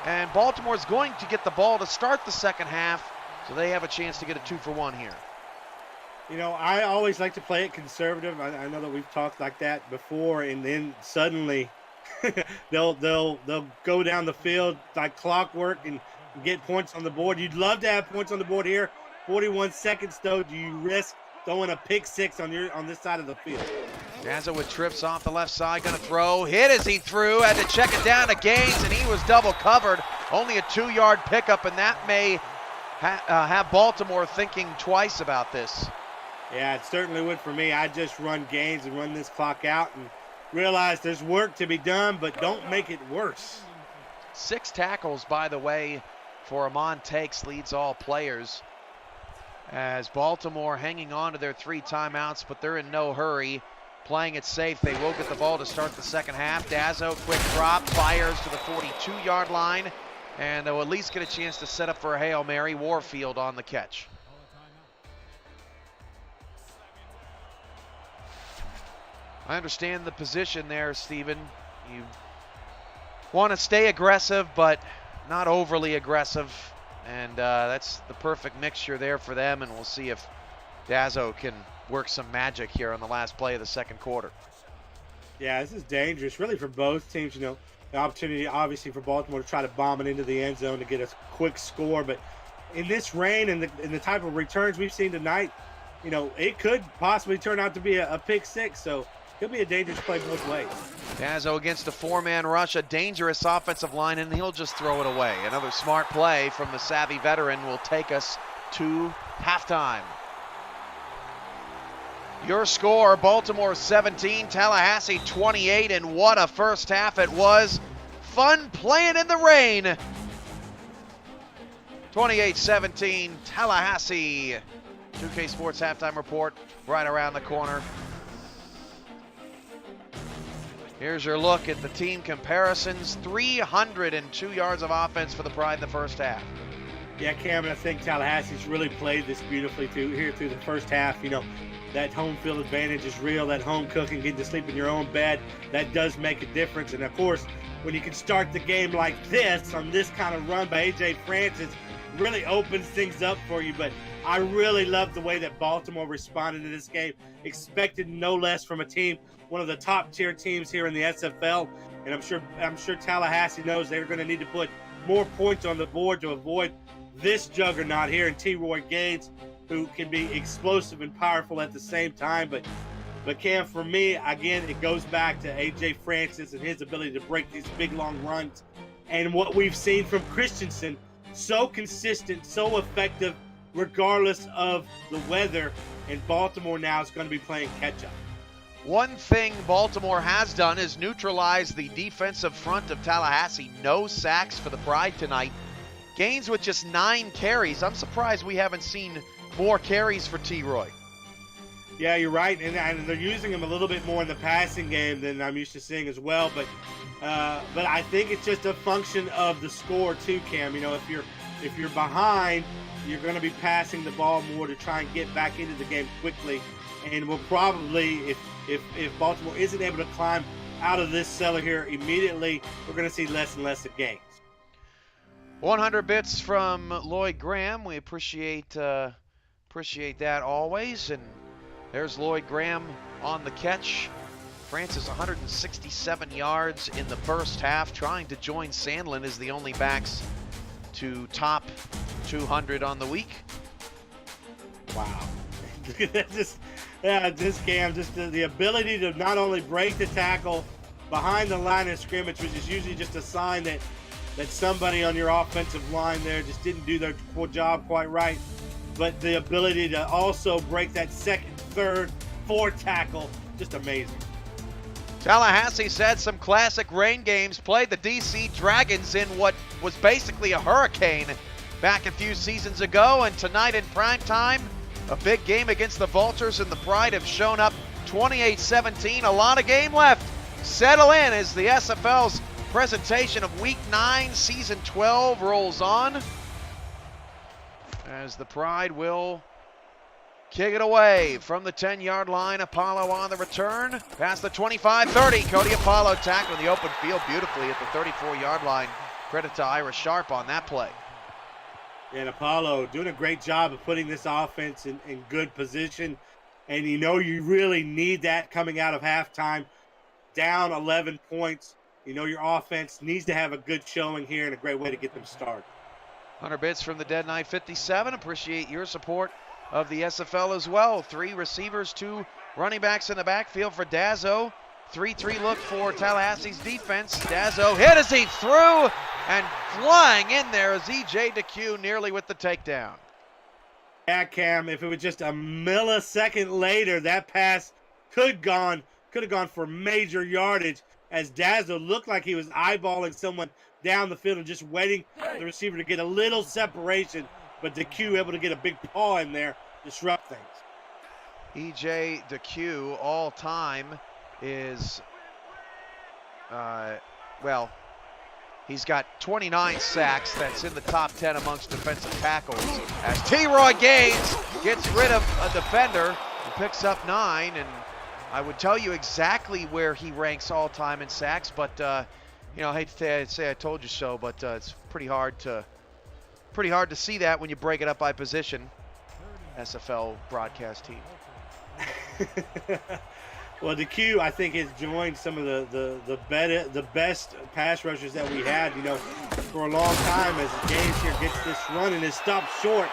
and Baltimore's going to get the ball to start the second half, so they have a chance to get a 2-for-1 here. You know, I always like to play it conservative. I know that we've talked like that before, and then suddenly they'll go down the field like clockwork and get points on the board. You'd love to have points on the board here. 41 seconds, though. Do you risk throwing a pick six on this side of the field? Jazza with trips off the left side, gonna throw. Hit as he threw, had to check it down to Gaines, and he was double covered. Only a 2-yard pickup, and that may have Baltimore thinking twice about this. Yeah, it certainly would for me. I just run Gaines and run this clock out and realize there's work to be done, but don't make it worse. 6 tackles, by the way, for Amon Takes, leads all players. As Baltimore hanging on to their 3 timeouts, but they're in no hurry, playing it safe. They will get the ball to start the second half. Dazzo, quick drop, fires to the 42-yard line, and they'll at least get a chance to set up for a Hail Mary. Warfield on the catch. I understand the position there, Steven. You want to stay aggressive, but not overly aggressive. And that's the perfect mixture there for them, and we'll see if Dazzo can work some magic here on the last play of the second quarter. Yeah, this is dangerous, really, for both teams. You know, the opportunity, obviously, for Baltimore to try to bomb it into the end zone to get a quick score. But in this rain and the type of returns we've seen tonight, you know, it could possibly turn out to be a pick six. So it'll be a dangerous play both ways. Dazzo against a 4-man rush, a dangerous offensive line, and he'll just throw it away. Another smart play from the savvy veteran will take us to halftime. Your score, Baltimore 17, Tallahassee 28, and what a first half it was. Fun playing in the rain. 28-17, Tallahassee. 2K Sports Halftime Report right around the corner. Here's your look at the team comparisons. 302 yards of offense for the Pride in the first half. Yeah, Cameron, I think Tallahassee's really played this beautifully through the first half. You know, that home field advantage is real. That home cooking, getting to sleep in your own bed, that does make a difference. And, of course, when you can start the game like this on this kind of run by A.J. Francis, really opens things up for you. But I really love the way that Baltimore responded to this game. Expected no less from a team, one of the top tier teams here in the SFL. And I'm sure Tallahassee knows they're going to need to put more points on the board to avoid this juggernaut here in T. Roy Gaines, who can be explosive and powerful at the same time. But Cam, for me, again, it goes back to A.J. Francis and his ability to break these big, long runs. And what we've seen from Christensen, so consistent, so effective, regardless of the weather. And Baltimore now is going to be playing catch-up. One thing Baltimore has done is neutralize the defensive front of Tallahassee. No sacks for the Pride tonight. Gaines with just 9 carries. I'm surprised we haven't seen more carries for T. Roy. Yeah, you're right, and they're using him a little bit more in the passing game than I'm used to seeing as well. But I think it's just a function of the score too, Cam. You know, if you're behind, you're going to be passing the ball more to try and get back into the game quickly. And we'll probably, if Baltimore isn't able to climb out of this cellar here immediately, we're going to see less and less of gains. 100 bits from Lloyd Graham. We appreciate that always. And there's Lloyd Graham on the catch. Francis 167 yards in the first half, trying to join Sandlin as the only backs to top 200 on the week. Wow. just Cam, just the ability to not only break the tackle behind the line of scrimmage, which is usually just a sign that that somebody on your offensive line there just didn't do their job quite right. But the ability to also break that second, third, fourth tackle, just amazing. Tallahassee said some classic rain games, played the DC Dragons in what was basically a hurricane back a few seasons ago, and tonight in prime time, a big game against the Vultures, and the Pride have shown up 28-17. A lot of game left. Settle in as the SFL's presentation of Week 9, Season 12 rolls on, as the Pride will kick it away from the 10-yard line. Apollo on the return. Past the 25-30. Cody Apollo tackling the open field beautifully at the 34-yard line. Credit to Ira Sharp on that play. And Apollo doing a great job of putting this offense in good position. And you know you really need that coming out of halftime. Down 11 points. You know your offense needs to have a good showing here and a great way to get them started. 100 bits from the Dead Knight 57. Appreciate your support of the SFL as well. 3 receivers, 2 running backs in the backfield for Dazzo. 3-3 look for Tallahassee's defense. Dazzo hit as he threw, and flying in there is EJ DeQ nearly with the takedown. Yeah, Cam, if it was just a millisecond later, that pass could have gone for major yardage, as Dazzo looked like he was eyeballing someone down the field and just waiting for the receiver to get a little separation, but DeQ able to get a big paw in there, disrupt things. EJ DeQ all time is, well, he's got 29 sacks. That's in the top 10 amongst defensive tackles, as T-Roy Gaines gets rid of a defender and picks up 9. And I would tell you exactly where he ranks all time in sacks, but you know, I hate to say I told you so, but it's pretty hard to see that when you break it up by position. SFL broadcast team. Well, DeQ, I think, has joined some of the best pass rushers that we had, you know, for a long time, as Gaines here gets this run and is stopped short.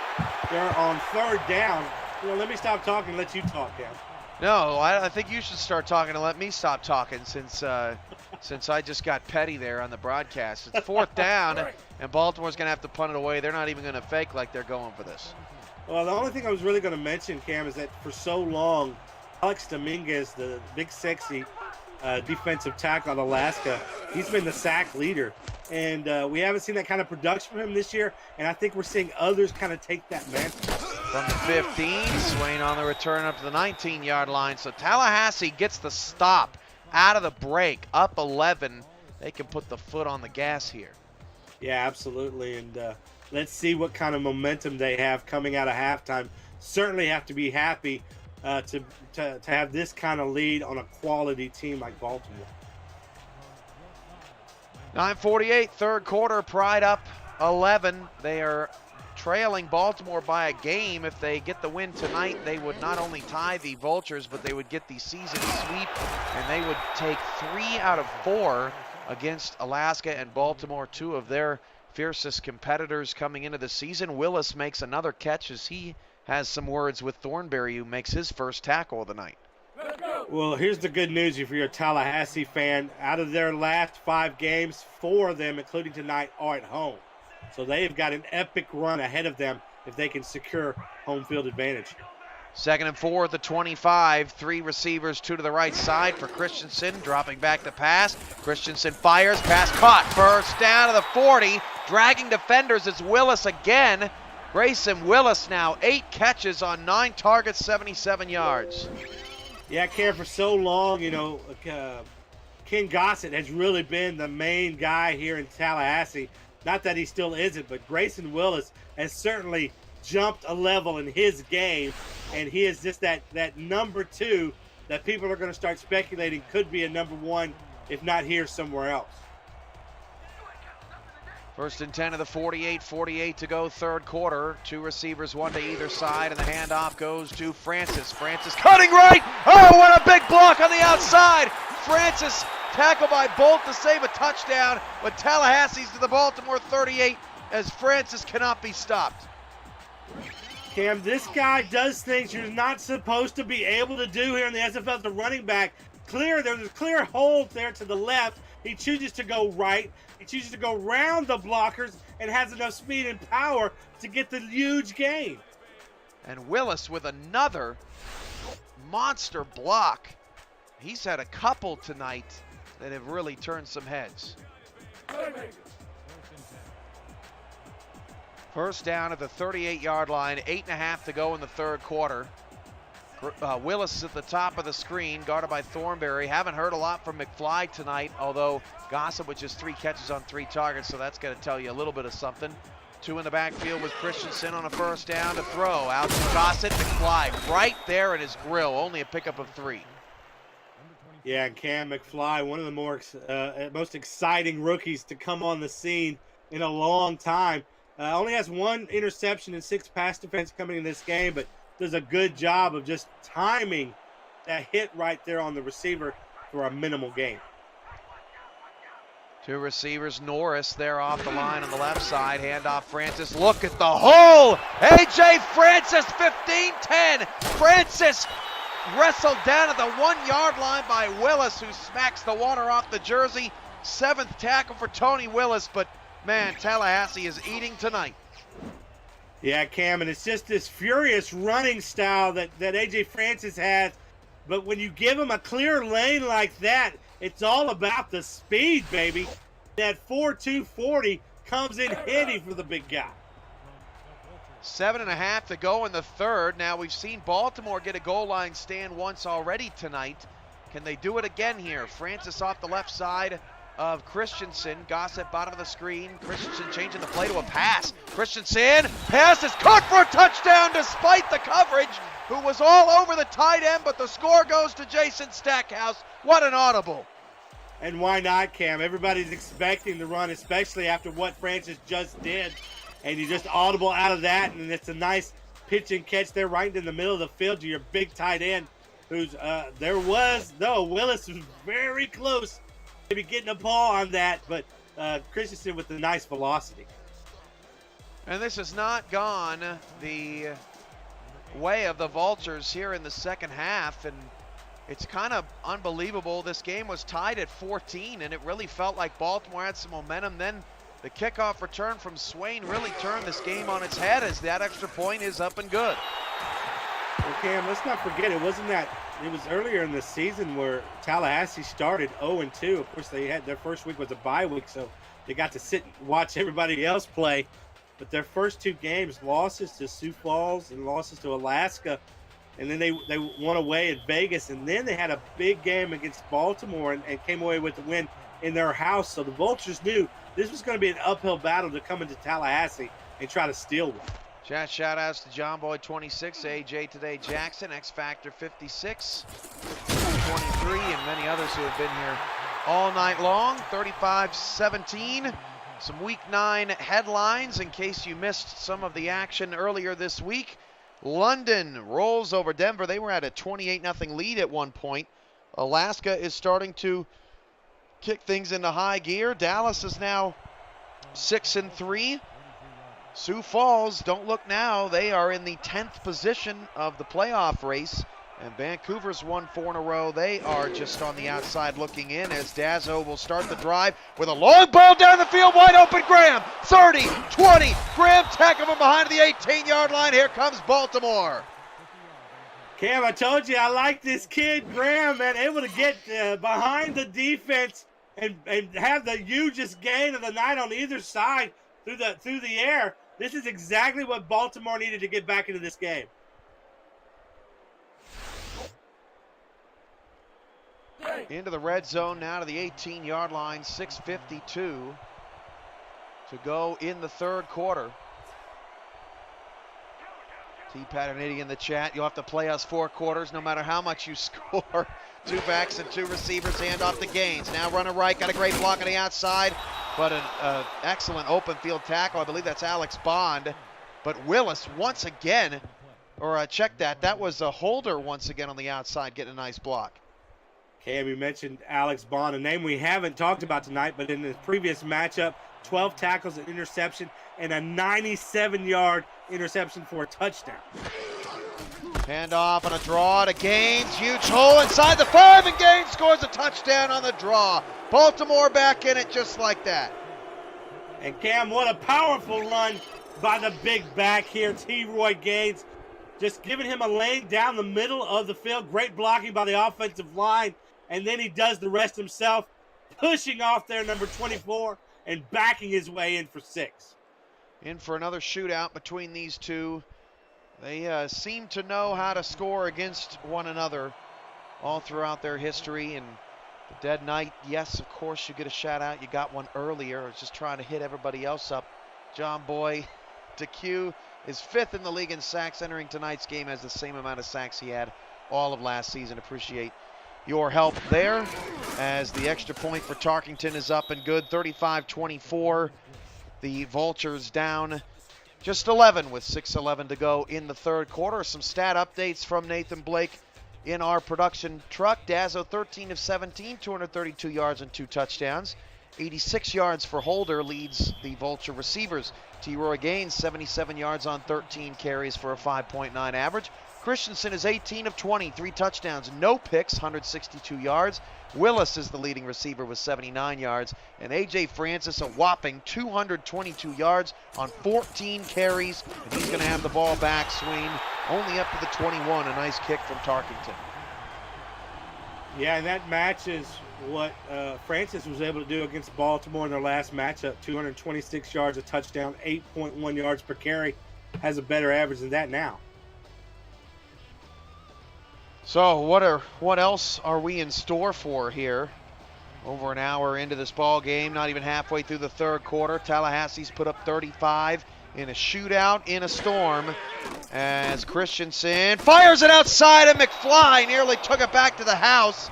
They're on third down. You know, let me stop talking and let you talk, Cam. No, I think you should start talking and let me stop talking, since I just got petty there on the broadcast. It's fourth down, and Baltimore's going to have to punt it away. They're not even going to fake like they're going for this. Well, the only thing I was really going to mention, Cam, is that for so long, Alex Dominguez, the big, sexy defensive tackle on Alaska, he's been the sack leader. And we haven't seen that kind of production from him this year, and I think we're seeing others kind of take that mantle. From the 15, Swain on the return up to the 19-yard line. So Tallahassee gets the stop out of the break, up 11. They can put the foot on the gas here. Yeah, absolutely. And let's see what kind of momentum they have coming out of halftime. Certainly have to be happy to have this kind of lead on a quality team like Baltimore. 9:48, third quarter, Pride up 11. They are trailing Baltimore by a game. If they get the win tonight, they would not only tie the Vultures, but they would get the season sweep, and they would take 3 out of 4 against Alaska and Baltimore, 2 of their fiercest competitors coming into the season. Willis makes another catch as he has some words with Thornberry, who makes his first tackle of the night. Well, here's the good news if you're a Tallahassee fan. Out of their last 5 games, 4 of them, including tonight, are at home. So they've got an epic run ahead of them if they can secure home field advantage. 2nd and 4 at the 25. 3 receivers, 2 to the right side for Christensen. Dropping back the pass. Christensen fires. Pass caught. First down to the 40. Dragging defenders is Willis again. Grayson Willis now 8 catches on 9 targets, 77 yards. Yeah, Cam, for so long, you know, Ken Gossett has really been the main guy here in Tallahassee. Not that he still isn't, but Grayson Willis has certainly jumped a level in his game, and he is just that number 2 that people are going to start speculating could be a number 1, if not here, somewhere else. 1st and 10 of the 48 to go, third quarter. 2 receivers, 1 to either side, and the handoff goes to Francis. Francis cutting right. Oh, what a big block on the outside. Francis tackled by Bolt to save a touchdown, but Tallahassee's to the Baltimore 38 as Francis cannot be stopped. Cam, this guy does things you're not supposed to be able to do here in the SFL as a running back. There's a clear hole there to the left, He chooses to go right. He chooses to go round the blockers and has enough speed and power to get the huge gain. And Willis with another monster block. He's had a couple tonight that have really turned some heads. First down at the 38-yard line, 8.5 to go in the third quarter. Willis is at the top of the screen, guarded by Thornberry. Haven't heard a lot from McFly tonight, although Gossett with just 3 catches on 3 targets, so that's going to tell you a little bit of something. 2 in the backfield with Christensen on a first down to throw. Out to Gossett, McFly right there in his grill, only a pickup of 3. Yeah, and Cam McFly, one of the most exciting rookies to come on the scene in a long time. Only has 1 interception and 6 pass defense coming in this game, but does a good job of just timing that hit right there on the receiver for a minimal gain. 2 receivers, Norris there off the line on the left side, handoff Francis, look at the hole! A.J. Francis, 15-10, Francis wrestled down at the 1-yard line by Willis, who smacks the water off the jersey. 7th tackle for Tony Willis, but man, Tallahassee is eating tonight. Yeah, Cam, and it's just this furious running style that A.J. Francis has. But when you give him a clear lane like that, it's all about the speed, baby. That 4.2 40 comes in handy for the big guy. 7.5 to go in the third. Now, we've seen Baltimore get a goal line stand once already tonight. Can they do it again here? Francis off the left side of Christensen. Gossett bottom of the screen. Christensen changing the play to a pass. Christensen, pass is caught for a touchdown despite the coverage, who was all over the tight end, but the score goes to Jason Stackhouse. What an audible. And why not, Cam? Everybody's expecting the run, especially after what Francis just did. And you just audible out of that, and it's a nice pitch and catch there right in the middle of the field to your big tight end, who's Willis was very close to be getting a paw on that, but Christensen with the nice velocity. And this has not gone the way of the Vultures here in the second half, and it's kind of unbelievable. This game was tied at 14, and it really felt like Baltimore had some momentum. Then the kickoff return from Swain really turned this game on its head, as that extra point is up and good. Well, Cam, let's not forget, it was earlier in the season where Tallahassee started 0-2. Of course, they had their first week was a bye week, so they got to sit and watch everybody else play. But their first 2 games, losses to Sioux Falls and losses to Alaska, and then they won away at Vegas, and then they had a big game against Baltimore and came away with the win in their house. So the Vultures knew this was going to be an uphill battle to come into Tallahassee and try to steal one. Chat shout-outs to John Boy 26, AJ Today Jackson, X Factor 56, 23, and many others who have been here all night long. 35-17. Some Week 9 headlines in case you missed some of the action earlier this week. London rolls over Denver. They were at a 28-0 lead at one point. Alaska is starting to kick things into high gear. Dallas is now 6-3. Sioux Falls, don't look now, they are in the 10th position of the playoff race. And Vancouver's won 4 in a row. They are just on the outside looking in as Dazzo will start the drive with a long ball down the field, wide open. Graham, 30, 20. Graham tackling from behind the 18-yard line. Here comes Baltimore. Cam, I told you I like this kid, Graham, man, able to get behind the defense and have the hugest gain of the night on either side through the air. This is exactly what Baltimore needed to get back into this game. Into the red zone now to the 18-yard line, 6:52 to go in the third quarter. T-Patternity in the chat, you'll have to play us 4 quarters no matter how much you score. 2 backs and 2 receivers, hand off to Gaines. Now running right, got a great block on the outside, but an excellent open field tackle. I believe that's Alex Bond. But Willis once again, check that. That was a holder once again on the outside, getting a nice block. Cam, you mentioned Alex Bond, a name we haven't talked about tonight, but in the previous matchup, 12 tackles, an interception, and a 97-yard interception for a touchdown. Handoff on a draw to Gaines. Huge hole inside the 5, and Gaines scores a touchdown on the draw. Baltimore back in it just like that. And Cam, what a powerful run by the big back here, T-Roy Gaines. Just giving him a lane down the middle of the field. Great blocking by the offensive line. And then he does the rest himself, pushing off there number 24 and backing his way in for 6. In for another shootout between these two. They seem to know how to score against one another all throughout their history. And the dead night, yes, of course, you get a shout out. You got one earlier. I was just trying to hit everybody else up. John Boy DeQ is 5th in the league in sacks, entering tonight's game, has the same amount of sacks he had all of last season. Appreciate your help there, as the extra point for Tarkington is up and good. 35-24. The Vultures down just 11 with 6:11 to go in the third quarter. Some stat updates from Nathan Blake in our production truck. Dazzo 13 of 17, 232 yards and 2 touchdowns. 86 yards for Holder leads the Vulture receivers. T-Roy Gaines 77 yards on 13 carries for a 5.9 average. Christensen is 18 of 20, 3 touchdowns, no picks, 162 yards. Willis is the leading receiver with 79 yards. And A.J. Francis a whopping 222 yards on 14 carries. And he's going to have the ball back, Swain, only up to the 21. A nice kick from Tarkington. Yeah, and that matches what Francis was able to do against Baltimore in their last matchup. 226 yards, a touchdown, 8.1 yards per carry. Has a better average than that now. So what else are we in store for here? Over an hour into this ball game, not even halfway through the third quarter. Tallahassee's put up 35 in a shootout in a storm, as Christensen fires it outside, and McFly nearly took it back to the house.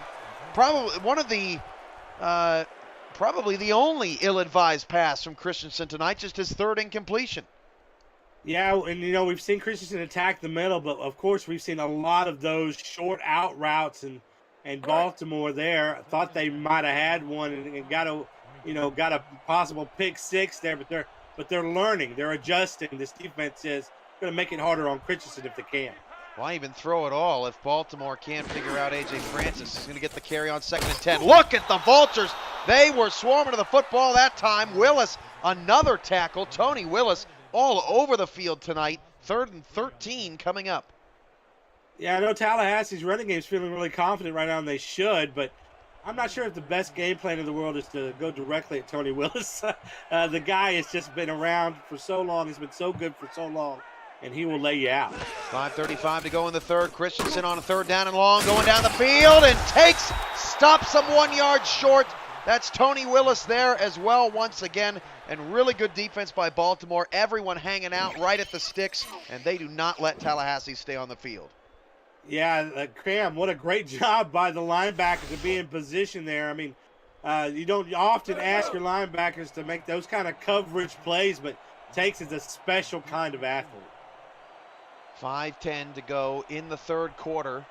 Probably one of the, probably the only ill-advised pass from Christensen tonight, just his 3rd incompletion. Yeah, and you know, we've seen Christensen attack the middle, but of course we've seen a lot of those short out routes, and Baltimore there thought they might have had one and got a possible pick 6 there, but they're learning, they're adjusting. This defense is going to make it harder on Christensen if they can. Why even throw it all if Baltimore can't figure out A.J. Francis? He's going to get the carry on 2nd and 10. Look at the Vultures. They were swarming to the football that time. Willis, another tackle. Tony Willis all over the field tonight. 3rd and 13 coming up. Yeah, I know Tallahassee's running game is feeling really confident right now, and they should, but I'm not sure if the best game plan in the world is to go directly at Tony Willis. The guy has just been around for so long. He's been so good for so long, and he will lay you out. 5:35 to go in the third. Christensen on a 3rd down and long, going down the field and stops him 1 yard short. That's Tony Willis there as well once again, and really good defense by Baltimore. Everyone hanging out right at the sticks, and they do not let Tallahassee stay on the field. Yeah, Cam, what a great job by the linebackers to be in position there. I mean, you don't often ask your linebackers to make those kind of coverage plays, but Takes is a special kind of athlete. 5:10 to go in the third quarter,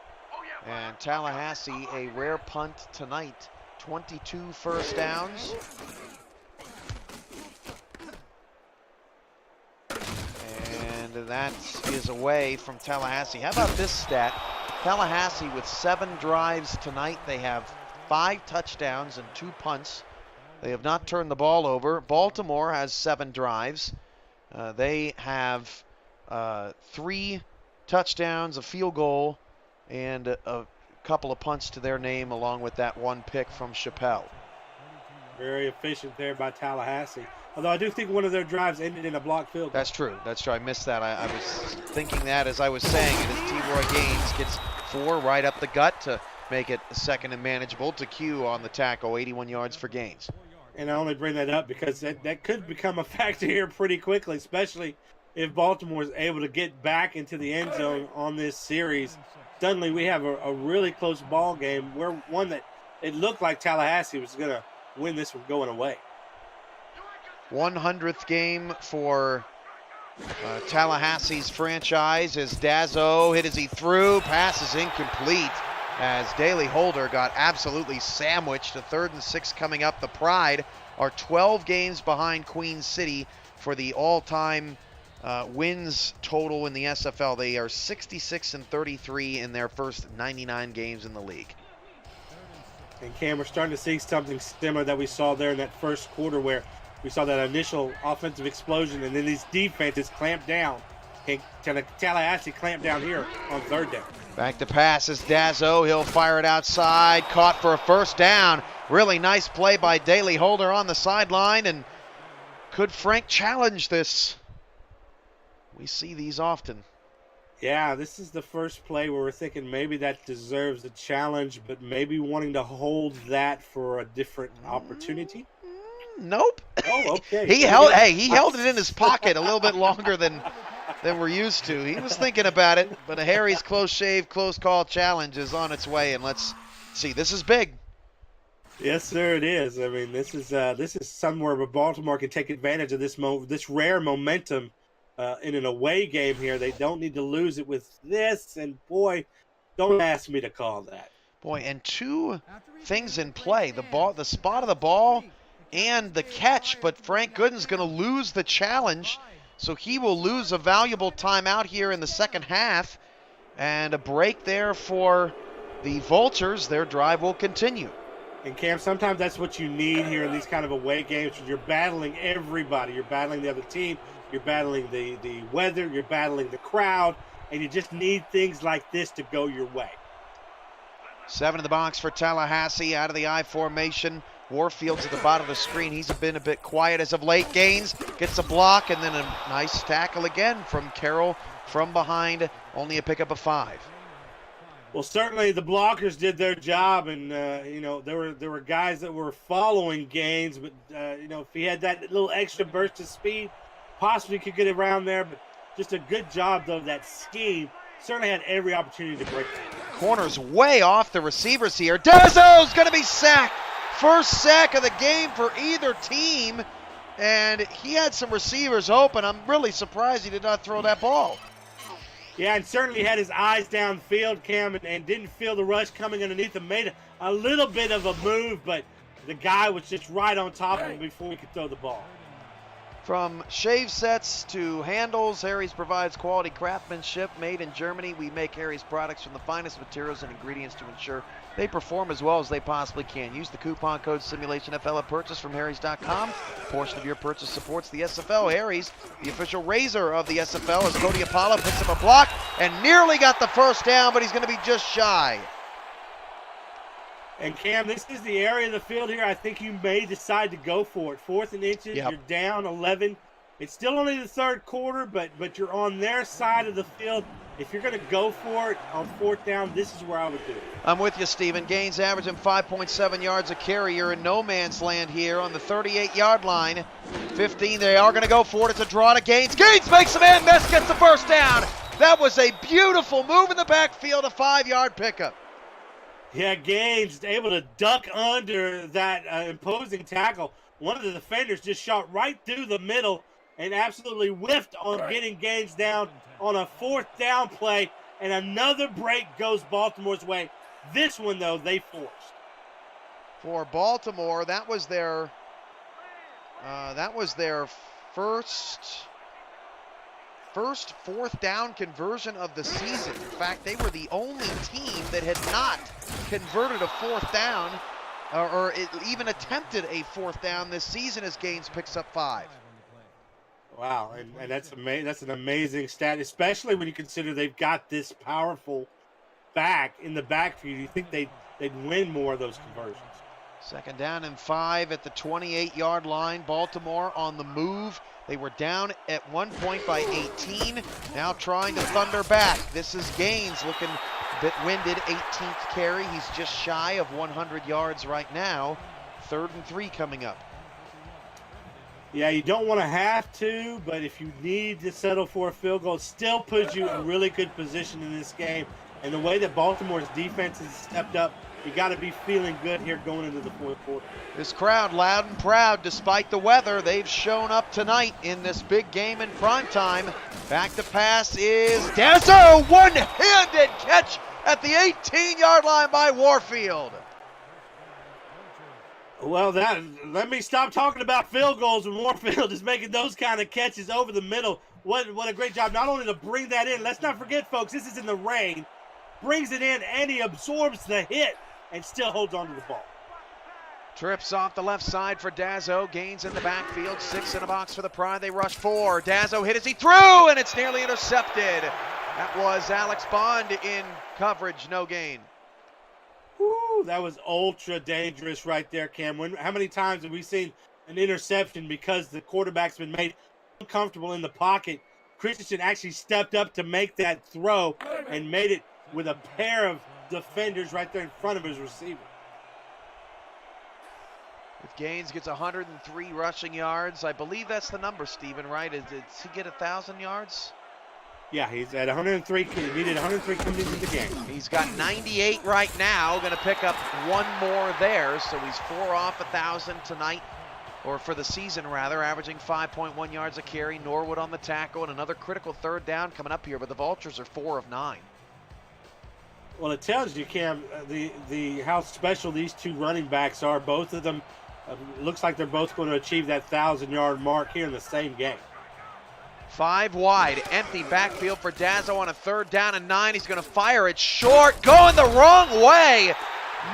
and Tallahassee a rare punt tonight. 22 first downs. And that is away from Tallahassee. How about this stat? Tallahassee with 7 drives tonight. They have 5 touchdowns and 2 punts. They have not turned the ball over. Baltimore has 7 drives. They have 3 touchdowns, a field goal, and a couple of punts to their name, along with that 1 pick from Chappelle. Very efficient there by Tallahassee. Although I do think one of their drives ended in a blocked field goal. That's true. That's true. I missed that. I was thinking that as I was saying it, as T-Roy Gaines gets 4 right up the gut to make it 2nd and manageable. To Q on the tackle, 81 yards for Gaines. And I only bring that up because that could become a factor here pretty quickly, especially if Baltimore is able to get back into the end zone on this series. Suddenly we have a really close ball game. We're one that it looked like Tallahassee was going to win this one going away. 100th game for Tallahassee's franchise as Dazzo hit as he threw. Pass is incomplete as Daley Holder got absolutely sandwiched. A 3rd and 6 coming up. The Pride are 12 games behind Queen City for the all-time wins total in the SFL. They are 66 and 33 in their first 99 games in the league. And Cam, we're starting to see something similar that we saw there in that first quarter where we saw that initial offensive explosion and then these defenses clamp down. Can Tallahassee clamp down here on third down? Back to pass is Dazzo. He'll fire it outside. Caught for a first down. Really nice play by Daly Holder on the sideline. And could Frank challenge this? We see these often. Yeah, this is the first play where we're thinking maybe that deserves a challenge, but maybe wanting to hold that for a different opportunity. Nope. Oh, okay. He held it in his pocket a little bit longer than we're used to. He was thinking about it, but a Harry's close shave, close call challenge is on its way, and let's see. This is big. Yes, sir, it is. I mean, this is somewhere where Baltimore can take advantage of this rare momentum in an away game here. They don't need to lose it with this, and boy, don't ask me to call that. Boy, and two things in play: the spot of the ball and the catch. But Frank Gooden's going to lose the challenge, so he will lose a valuable timeout here in the second half, and a break there for the Vultures. Their drive will continue. And Cam, sometimes that's what you need here in these kind of away games. You're battling everybody. You're battling the other team. You're battling the weather. You're battling the crowd. And you just need things like this to go your way. 7 in the box for Tallahassee out of the I formation. Warfield's at the bottom of the screen. He's been a bit quiet as of late. Gaines gets a block and then a nice tackle again from Carroll from behind. Only a pickup of 5. Well, certainly the blockers did their job, and there were guys that were following Gaines, but if he had that little extra burst of speed, possibly could get around there. But just a good job though. That scheme certainly had every opportunity to break it. Corner's way off the receivers here. Dazzo's going to be sacked. First sack of the game for either team, and he had some receivers open. I'm really surprised he did not throw that ball. Yeah, and certainly had his eyes downfield, Cam, and didn't feel the rush coming underneath him. Made a little bit of a move, but the guy was just right on top of him before he could throw the ball. From shave sets to handles, Harry's provides quality craftsmanship made in Germany. We make Harry's products from the finest materials and ingredients to ensure they perform as well as they possibly can. Use the coupon code SimulationFL at purchase from Harry's.com. A portion of your purchase supports the SFL. Harry's, the official razor of the SFL, as Cody Apollo picks up a block and nearly got the first down, but he's going to be just shy. And Cam, this is the area of the field here I think you may decide to go for it. 4th and inches, Yep. You're down 11. It's still only the third quarter, but you're on their side of the field. If you're going to go for it on 4th down, this is where I would do it. I'm with you, Steven. Gaines averaging 5.7 yards a carry. You're in no man's land here on the 38-yard line. 15, they are going to go for it. It's a draw to Gaines. Gaines makes a man miss, gets the first down. That was a beautiful move in the backfield, a 5-yard pickup. Yeah, Gaines able to duck under that imposing tackle. One of the defenders just shot right through the middle and absolutely whiffed on getting Gaines down on a 4th down play. And another break goes Baltimore's way. This one, though, they forced. For Baltimore, that was their first 4th down conversion of the season. In fact, they were the only team that had not converted a 4th down or even attempted a 4th down this season as Gaines picks up 5. Wow, and that's an amazing stat, especially when you consider they've got this powerful back in the backfield. You think they'd win more of those conversions. 2nd down and 5 at the 28-yard line. Baltimore on the move. They were down at one point by 18, now trying to thunder back. This is Gaines looking a bit winded, 18th carry. He's just shy of 100 yards right now. 3rd and 3 coming up. Yeah, you don't want to have to, but if you need to settle for a field goal, it still puts you in really good position in this game. And the way that Baltimore's defense has stepped up, you got to be feeling good here going into the 4th quarter. This crowd loud and proud despite the weather. They've shown up tonight in this big game in prime time. Back to pass is Dazzo. One-handed catch at the 18-yard line by Warfield. Well, let me stop talking about field goals when Warfield is making those kind of catches over the middle. What a great job not only to bring that in. Let's not forget, folks, this is in the rain. Brings it in, and he absorbs the hit and still holds on to the ball. Trips off the left side for Dazzo, gains in the backfield, 6 in a box for the Pride, they rush 4. Dazzo hit as he threw, and it's nearly intercepted. That was Alex Bond in coverage, no gain. Woo, that was ultra dangerous right there, Cam. How many times have we seen an interception because the quarterback's been made uncomfortable in the pocket? Christensen actually stepped up to make that throw and made it with a pair of defenders right there in front of his receiver. If Gaines gets 103 rushing yards, I believe that's the number, Stephen, right? Did he get 1,000 yards? Yeah, he's at 103. He needed 103 coming into the game. He's got 98 right now. Going to pick up one more there, so he's 4 off 1,000 tonight, or for the season rather, averaging 5.1 yards a carry. Norwood on the tackle, and another critical third down coming up here, but the Vultures are 4 of 9. Well, it tells you, Cam, the how special these two running backs are. Both of them looks like they're both going to achieve that 1,000-yard mark here in the same game. 5 wide, empty backfield for Dazzo on a 3rd down and 9. He's going to fire it short, going the wrong way.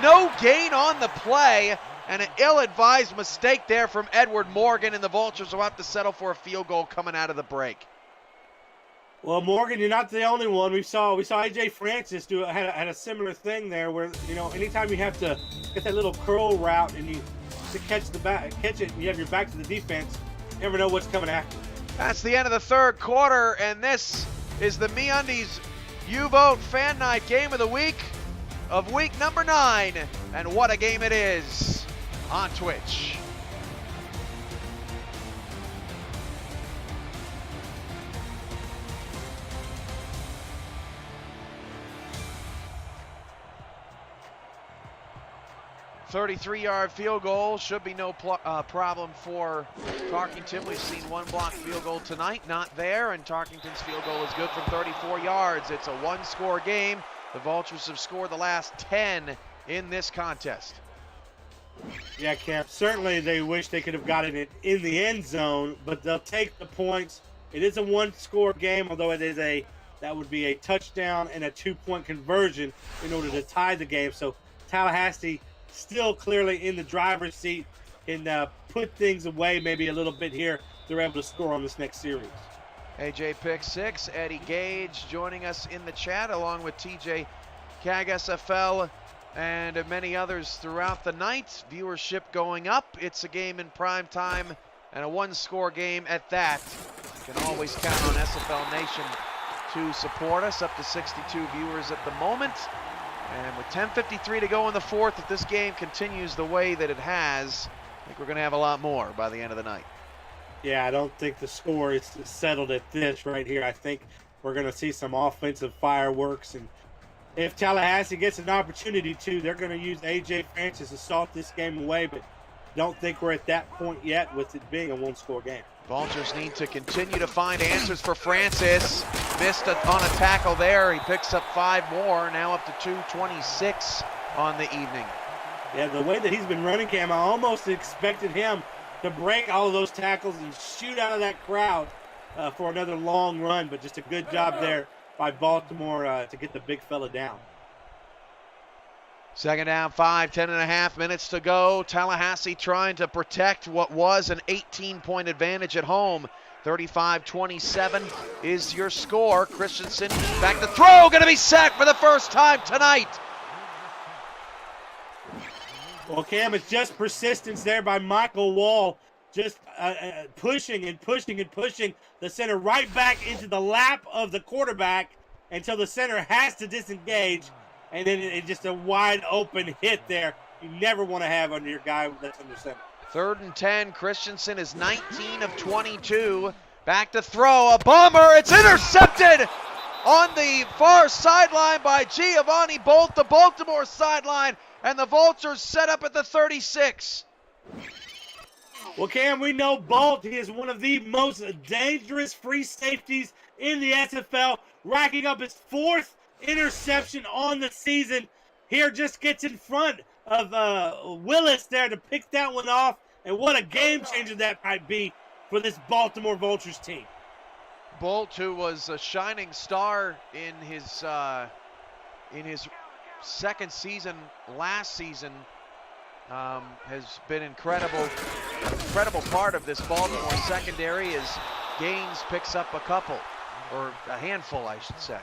No gain on the play, and an ill-advised mistake there from Edward Morgan, and the Vultures will have to settle for a field goal coming out of the break. Well, Morgan, you're not the only one. We saw AJ Francis had a similar thing there, where anytime you have to get that little curl route and you to catch it, and you have your back to the defense, you never know what's coming after. That's the end of the 3rd quarter, and this is the MeUndies U-Vote Fan Night Game of the Week of week number 9, and what a game it is on Twitch. $33-yard field goal should be no problem for Tarkington. We've seen one blocked field goal tonight, not there, and Tarkington's field goal is good from 34 yards. It's a 1-score game. The Vultures have scored the last 10 in this contest. Yeah, Cam, certainly they wish they could have gotten it in the end zone, but they'll take the points. It is a 1-score game, although that would be a touchdown and a 2-point conversion in order to tie the game. So Tallahassee still clearly in the driver's seat and put things away maybe a little bit here. They're able to score on this next series. AJ pick 6, Eddie Gage joining us in the chat along with TJ CAG SFL and many others throughout the night. Viewership going up. It's a game in prime time and a 1-score game at that. You can always count on SFL Nation to support us. Up to 62 viewers at the moment. And with 10:53 to go in the 4th, if this game continues the way that it has, I think we're going to have a lot more by the end of the night. Yeah, I don't think the score is settled at this right here. I think we're going to see some offensive fireworks. And if Tallahassee gets an opportunity to, they're going to use A.J. Francis to salt this game away. But don't think we're at that point yet with it being a 1-score game. Vultures need to continue to find answers for Francis. Missed on a tackle there. He picks up 5 more, now up to 226 on the evening. Yeah, the way that he's been running, Cam, I almost expected him to break all of those tackles and shoot out of that crowd for another long run, but just a good job there by Baltimore to get the big fella down. 2nd down, 5, 10.5 minutes to go. Tallahassee trying to protect what was an 18-point advantage at home. 35-27 is your score. Christensen back to throw, going to be sacked for the first time tonight. Well, Cam, it's just persistence there by Michael Wall, just pushing and pushing and pushing the center right back into the lap of the quarterback until the center has to disengage. And then it's just a wide open hit there. You never want to have under your guy that's under center. 3rd and 10. Christensen is 19 of 22. Back to throw. A bomber. It's intercepted on the far sideline by Giovanni Bolt, the Baltimore sideline. And the Vultures set up at the 36. Well, Cam, we know Bolt. He is one of the most dangerous free safeties in the SFL, racking up his 4th interception on the season. Here just gets in front of Willis there to pick that one off, and what a game changer that might be for this Baltimore Vultures team. Bolt, who was a shining star in his second season last season has been incredible part of this Baltimore secondary as Gaines picks up a couple, or a handful, I should say.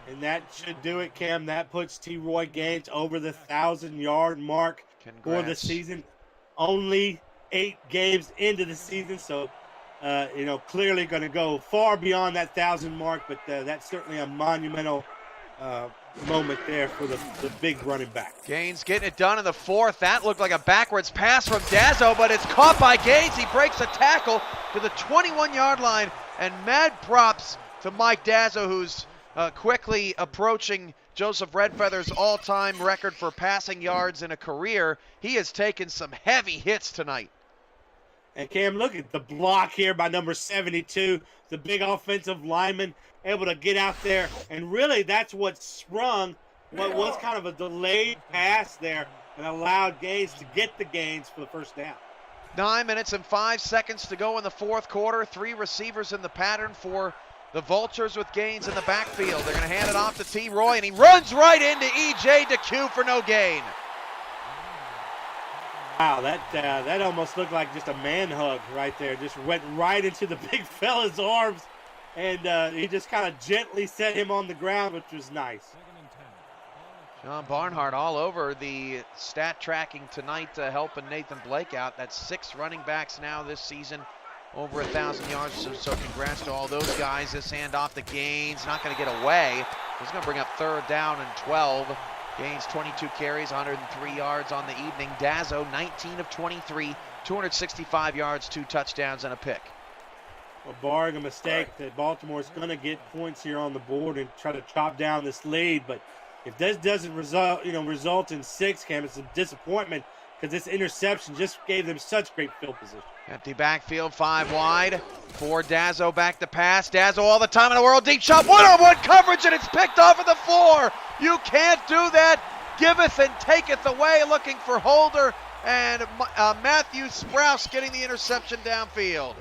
And that should do it, Cam. That puts T. Roy Gaines over the 1,000-yard mark for the season. Only 8 games into the season, so clearly going to go far beyond that 1,000 mark. But that's certainly a monumental moment there for the big running back. Gaines getting it done in the 4th. That looked like a backwards pass from Dazzo, but it's caught by Gaines. He breaks a tackle to the 21-yard line, and mad props to Mike Dazzo, who's quickly approaching Joseph Redfeather's all-time record for passing yards in a career. He has taken some heavy hits tonight. And Cam, look at the block here by number 72, the big offensive lineman, able to get out there. And really, that's what sprung what was kind of a delayed pass there and allowed Gaines to get the gains for the first down. 9 minutes and 5 seconds to go in the 4th quarter. 3 receivers in the pattern for the Vultures with Gaines in the backfield. They're going to hand it off to T. Roy, and he runs right into E.J. DeCue for no gain. Wow, that almost looked like just a man hug right there. Just went right into the big fella's arms, and he just kind of gently set him on the ground, which was nice. John Barnhart all over the stat tracking tonight, helping Nathan Blake out. That's 6 running backs now this season, over 1,000 yards, so congrats to all those guys. This handoff to Gaines, not going to get away. He's going to bring up 3rd down and 12. Gaines 22 carries, 103 yards on the evening. Dazzo 19 of 23, 265 yards, 2 touchdowns and a pick. Well, barring a mistake, that Baltimore's going to get points here on the board and try to chop down this lead. But if this doesn't result in 6, Cam, it's a disappointment, because this interception just gave them such great field position. Empty backfield, 5 wide. For Dazzo, back to pass. Dazzo all the time in the world. Deep shot, one-on-one coverage, and it's picked off at the 4. You can't do that. Giveth and taketh away, looking for Holder, and Matthew Sprouse getting the interception downfield.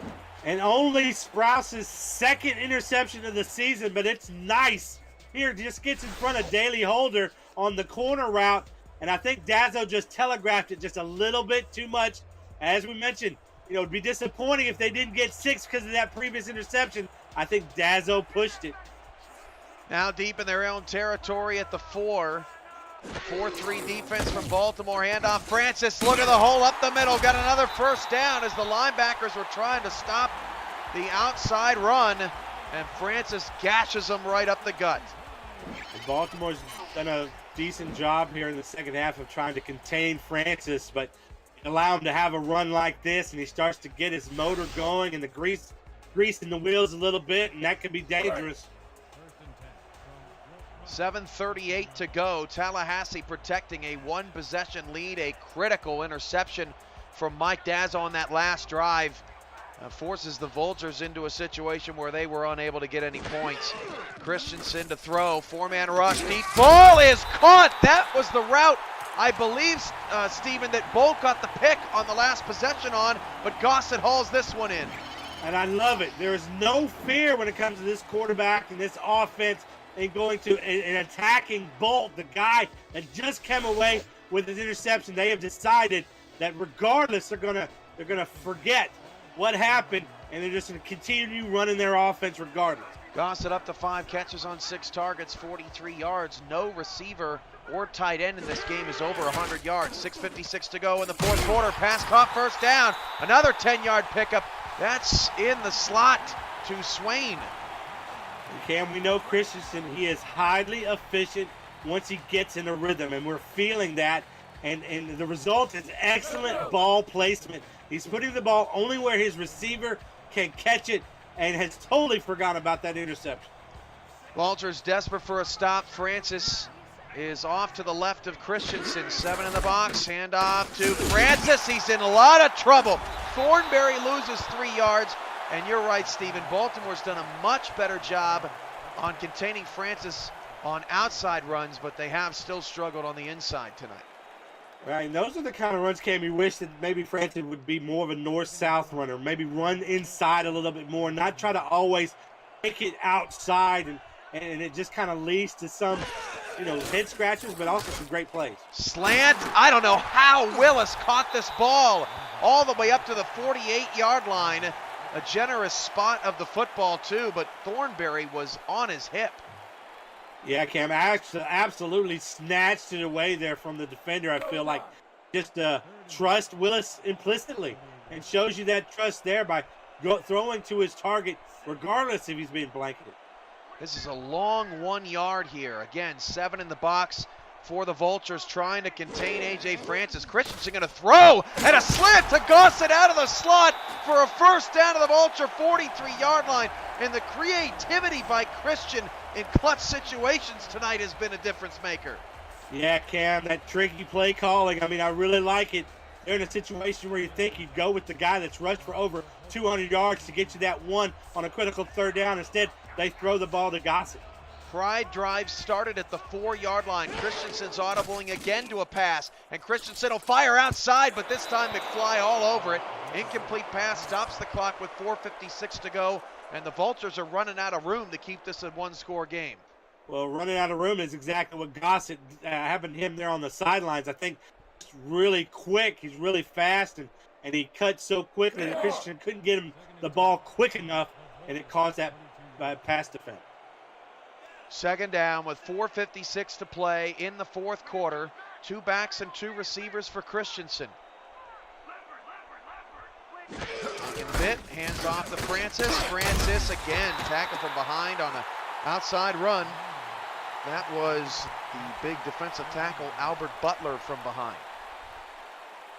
And only Sprouse's 2nd interception of the season, but it's nice. Here, just gets in front of Daley Holder on the corner route, and I think Dazzo just telegraphed it just a little bit too much. As we mentioned, it'd be disappointing if they didn't get 6 because of that previous interception. I think Dazzo pushed it. Now deep in their own territory at the 4. 4-3 defense from Baltimore. Handoff Francis. Look at the hole up the middle. Got another first down as the linebackers were trying to stop the outside run. And Francis gashes them right up the gut. And Baltimore's done a decent job here in the second half of trying to contain Francis, but allow him to have a run like this, and he starts to get his motor going and the grease in the wheels a little bit, and that could be dangerous. 7:38 to go. Tallahassee protecting a 1-possession lead. A critical interception from Mike Dazzo on that last drive forces the Vultures into a situation where they were unable to get any points. Christensen to throw. 4-man rush. Deep ball is caught. That was the route, I believe, Stephen, that Bolt got the pick on the last possession on, but Gossett hauls this one in. And I love it. There is no fear when it comes to this quarterback and this offense and going to an attacking Bolt, the guy that just came away with his interception. They have decided that regardless, they're gonna forget what happened, and they're just going to continue running their offense regardless. Gossett up to 5 catches on 6 targets, 43 yards. No receiver or tight end in this game is over 100 yards. 6:56 to go in the 4th quarter. Pass caught, first down. Another 10-yard pickup. That's in the slot to Swain. And Cam, we know Christensen, he is highly efficient once he gets in a rhythm, and we're feeling that. And the result is excellent ball placement. He's putting the ball only where his receiver can catch it, and has totally forgotten about that interception. Walters desperate for a stop. Francis is off to the left of Christensen. 7 in the box. Handoff to Francis. He's in a lot of trouble. Thornberry loses 3 yards. And you're right, Stephen. Baltimore's done a much better job on containing Francis on outside runs, but they have still struggled on the inside tonight. Right, those are the kind of runs, Cam, you wish that maybe Francis would be more of a north-south runner, maybe run inside a little bit more, not try to always take it outside, and it just kind of leads to some head scratchers, but also some great plays. Slant. I don't know how Willis caught this ball all the way up to the 48-yard line. A generous spot of the football, too, but Thornberry was on his hip. Yeah, Cam, absolutely snatched it away there from the defender, I feel like. Just trust Willis implicitly, and shows you that trust there by throwing to his target, regardless if he's being blanketed. This is a long 1 yard here. Again, 7 in the box for the Vultures, trying to contain A.J. Francis. Christensen going to throw, and a slant to Gossett out of the slot for a first down to the Vulture 43-yard line. And the creativity by Christian in clutch situations tonight has been a difference maker. Yeah, Cam, that tricky play calling, I really like it. They're in a situation where you think you'd go with the guy that's rushed for over 200 yards to get you that one on a critical third down. Instead, they throw the ball to Gossett. Pride drive started at the 4-yard line. Christensen's audibling again to a pass, and Christensen will fire outside, but this time McFly all over it. Incomplete pass stops the clock with 4:56 to go, and the Vultures are running out of room to keep this a one-score game. Well, running out of room is exactly what Gossett, having him there on the sidelines. I think he's really quick. He's really fast, and he cuts so quickly that Christian couldn't get him the ball quick enough, and it caused that pass defense. Second down with 4:56 to play in the fourth quarter. 2 backs and 2 receivers for Christensen. Taking a bit, hands off to Francis. Francis again, tackle from behind on an outside run. That was the big defensive tackle, Albert Butler, from behind.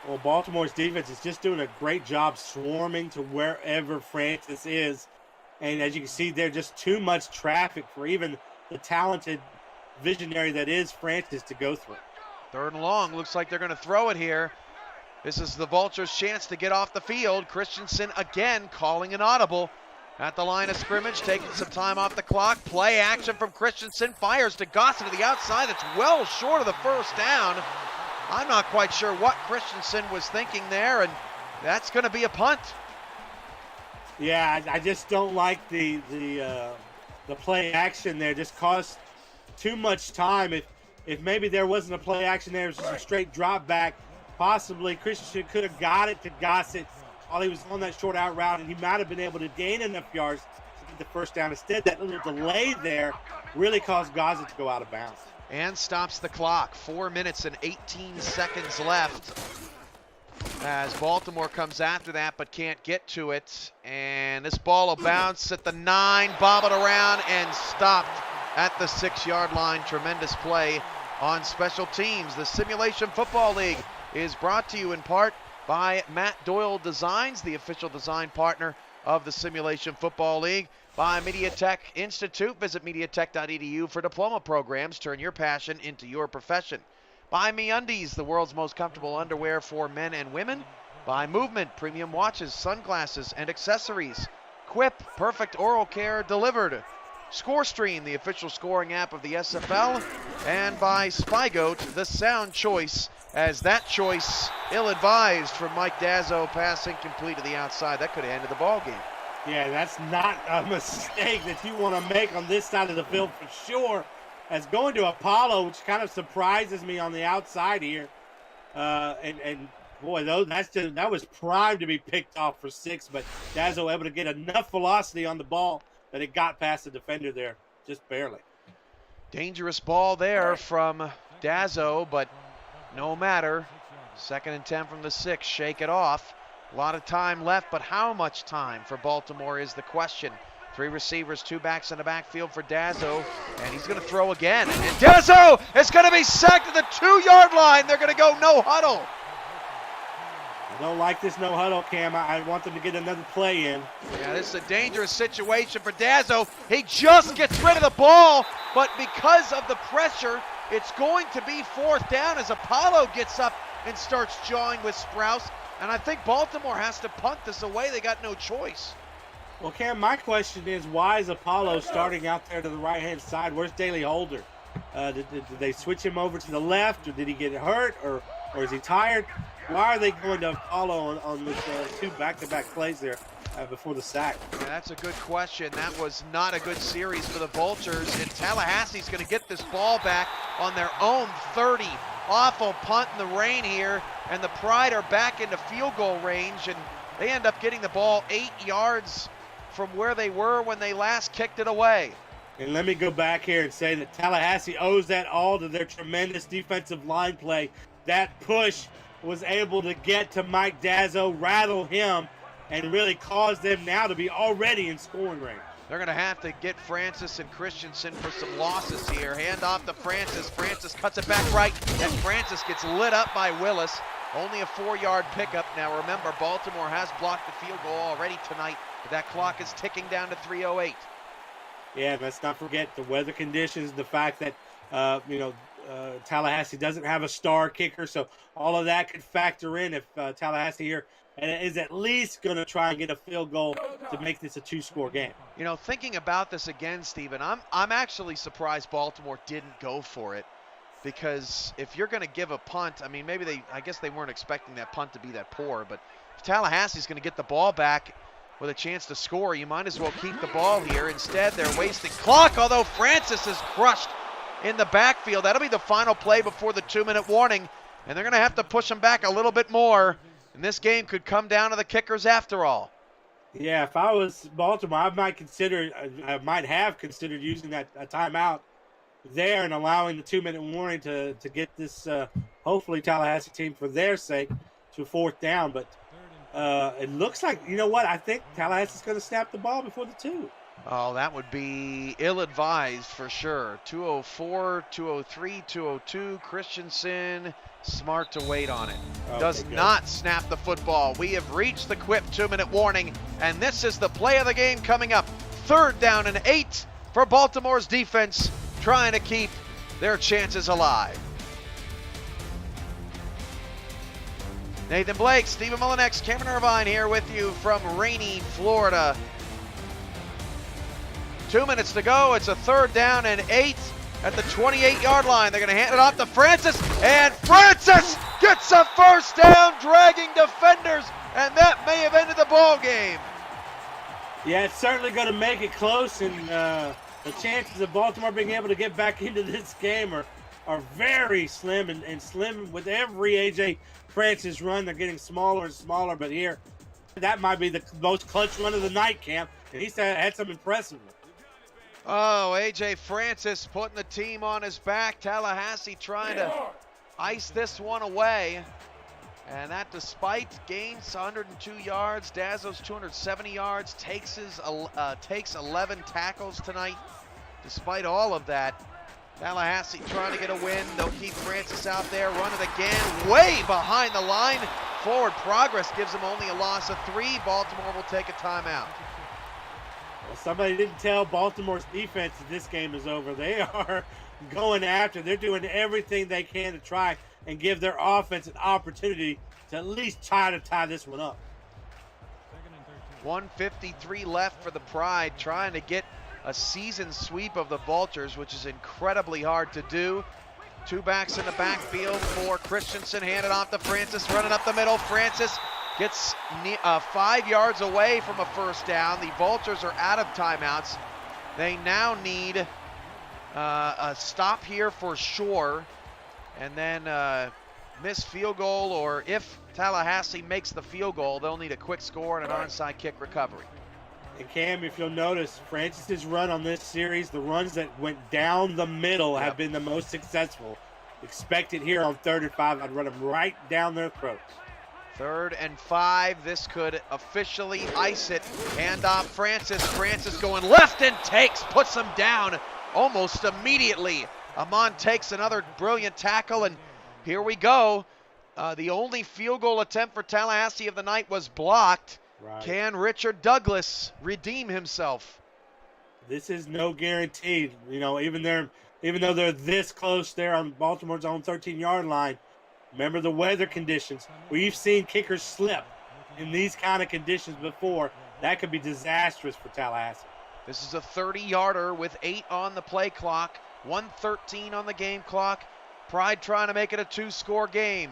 Well, Baltimore's defense is just doing a great job swarming to wherever Francis is. And as you can see, there's just too much traffic for even the talented visionary that is Francis to go through. Third and long, looks like they're going to throw it here. This is the Vultures' chance to get off the field. Christensen again calling an audible at the line of scrimmage, taking some time off the clock. Play action from Christensen, fires to Gossett to the outside. That's well short of the first down. I'm not quite sure what Christensen was thinking there, and that's going to be a punt. Yeah, I just don't like the play action there. Just cost too much time. If maybe there wasn't a play action there, it was just a straight drop back. Possibly Christian could have got it to Gossett while he was on that short out route, and he might have been able to gain enough yards to get the first down. Instead, that little delay there really caused Gossett to go out of bounds. And stops the clock. 4 minutes and 18 seconds left as Baltimore comes after that but can't get to it. And this ball will bounce at the 9, bob it around, and stopped at the 6-yard line. Tremendous play on special teams. The Simulation Football League is brought to you in part by Matt Doyle Designs, the official design partner of the Simulation Football League. By MediaTek Institute. Visit mediatek.edu for diploma programs. Turn your passion into your profession. By MeUndies, the world's most comfortable underwear for men and women. By Movement, premium watches, sunglasses, and accessories. Quip, perfect oral care delivered. ScoreStream, the official scoring app of the SFL. And by Spygoat, the sound choice, as that choice, ill-advised from Mike Dazzo, pass incomplete to the outside. That could have ended the ball game. Yeah, that's not a mistake that you want to make on this side of the field for sure. As going to Apollo, which kind of surprises me on the outside here. And boy, that was primed to be picked off for 6, but Dazzo able to get enough velocity on the ball that it got past the defender there, just barely. Dangerous ball there from Dazzo, but no matter. 2nd and 10 from the 6, shake it off. A lot of time left, but how much time for Baltimore is the question. 3 receivers, 2 backs in the backfield for Dazzo, and he's going to throw again. And Dazzo is going to be sacked at the 2-yard line. They're going to go no huddle. I don't like this no huddle, Cam. I want them to get another play in. Yeah, this is a dangerous situation for Dazzo. He just gets rid of the ball, but because of the pressure, it's going to be 4th down as Apollo gets up and starts jawing with Sprouse. And I think Baltimore has to punt this away. They got no choice. Well, Cam, my question is, why is Apollo starting out there to the right-hand side? Where's Daley Holder? Did they switch him over to the left, or did he get hurt, or is he tired? Why are they going to Apollo on this 2 back-to-back plays there before the sack? Yeah, that's a good question. That was not a good series for the Vultures. And Tallahassee's going to get this ball back on their own 30. Awful punt in the rain here, and the Pride are back into field goal range, and they end up getting the ball 8 yards from where they were when they last kicked it away. And let me go back here and say that Tallahassee owes that all to their tremendous defensive line play. That push was able to get to Mike Dazzo, rattle him, and really cause them now to be already in scoring range. They're going to have to get Francis and Christensen for some losses here. Hand off to Francis. Francis cuts it back right, and Francis gets lit up by Willis. Only a 4-yard pickup. Now remember, Baltimore has blocked the field goal already tonight, but that clock is ticking down to 3:08. Yeah, let's not forget the weather conditions, the fact that, Tallahassee doesn't have a star kicker, so all of that could factor in if Tallahassee here is at least going to try and get a field goal to make this a 2-score game. You know, thinking about this again, Stephen, I'm actually surprised Baltimore didn't go for it, because if you're going to give a punt, I mean, I guess they weren't expecting that punt to be that poor, but if Tallahassee's going to get the ball back with a chance to score, you might as well keep the ball here. Instead, they're wasting clock, although Francis is crushed in the backfield. That'll be the final play before the 2-minute warning, and they're going to have to push him back a little bit more, and this game could come down to the kickers after all. Yeah, if I was Baltimore, I might have considered using that timeout there and allowing the 2-minute warning to get this, hopefully Tallahassee team, for their sake, to 4th down. But it looks like, you know what, I think Tallahassee's going to snap the ball before the 2. Oh, that would be ill-advised for sure. 2:04, 2:03, 2:02. Christensen, smart to wait on it. Does not snap the football. We have reached the quip 2-minute warning, and this is the play of the game coming up. 3rd down and 8 for Baltimore's defense, trying to keep their chances alive. Nathan Blake, Stephen Mullinex, Cameron Irvine here with you from rainy Florida. 2 minutes to go. It's a 3rd down and 8 at the 28-yard line. They're going to hand it off to Francis, and Francis gets a 1st down, dragging defenders, and that may have ended the ball game. Yeah, it's certainly going to make it close, and the chances of Baltimore being able to get back into this game are very slim, and slim with every A.J. Francis run. They're getting smaller and smaller, but here, that might be the most clutch run of the night, Camp, and he's had some impressive ones. Oh, A.J. Francis putting the team on his back. Tallahassee trying to ice this one away. And that, despite gains 102 yards, Dazzo's 270 yards, takes 11 tackles tonight. Despite all of that, Tallahassee trying to get a win. They'll keep Francis out there, run it again, way behind the line. Forward progress gives them only a loss of 3. Baltimore will take a timeout. Somebody didn't tell Baltimore's defense that this game is over. They are going after. They're doing everything they can to try and give their offense an opportunity to at least try to tie this one up. 1:53 left for the Pride, trying to get a season sweep of the Vultures, which is incredibly hard to do. 2 backs in the backfield for Christensen, handed off to Francis, running up the middle. Francis gets 5 yards away from a 1st down. The Vultures are out of timeouts. They now need a stop here for sure, and then miss field goal, or if Tallahassee makes the field goal, they'll need a quick score and an onside kick recovery. And Cam, if you'll notice, Francis's run on this series, the runs that went down the middle have been the most successful. Expect it here on 3rd and 5. I'd run them right down their throats. 3rd and 5. This could officially ice it. Hand off Francis. Francis going left and puts him down almost immediately. Amon takes another brilliant tackle, and here we go. The only field goal attempt for Tallahassee of the night was blocked. Right. Can Richard Douglas redeem himself? This is no guarantee. You know, even though they're this close there on Baltimore's own 13-yard line, remember the weather conditions. We've seen kickers slip in these kind of conditions before. That could be disastrous for Tallahassee. This is a 30-yarder with 8 on the play clock, 1:13 on the game clock. Pride trying to make it a 2-score game.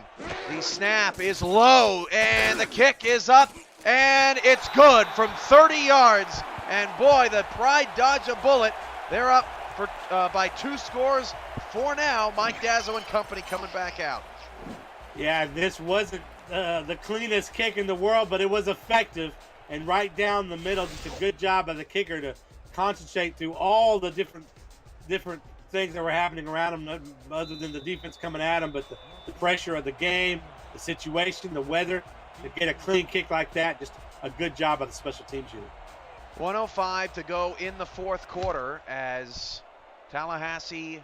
The snap is low, and the kick is up, and it's good from 30 yards. And boy, the Pride dodged a bullet. They're up by 2 scores for now. Mike Dazzo and company coming back out. Yeah, this wasn't the cleanest kick in the world, but it was effective and right down the middle. Just a good job by the kicker to concentrate through all the different things that were happening around him, other than the defense coming at him, but the pressure of the game, the situation, the weather. To get a clean kick like that, just a good job by the special teams unit. 1:05 to go in the 4th quarter as Tallahassee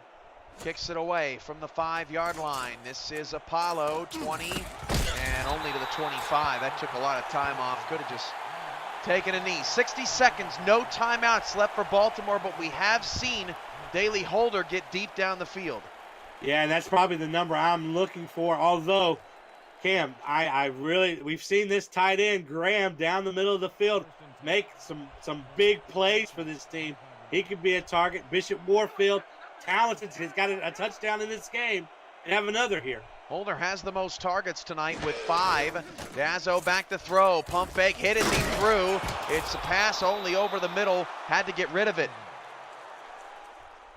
kicks it away from the 5-yard line. This is Apollo, 20, and only to the 25. That took a lot of time off. Could have just taken a knee. 60 seconds, no timeouts left for Baltimore, but we have seen Daley Holder get deep down the field. Yeah, and that's probably the number I'm looking for, although, Cam, we've seen this tight end, Graham, down the middle of the field, make some big plays for this team. He could be a target. Bishop Warfield, talented. He's got a touchdown in this game and have another here. Holder has the most targets tonight with 5. Dazzo back to throw. Pump fake, hit it, he threw. It's a pass only over the middle. Had to get rid of it.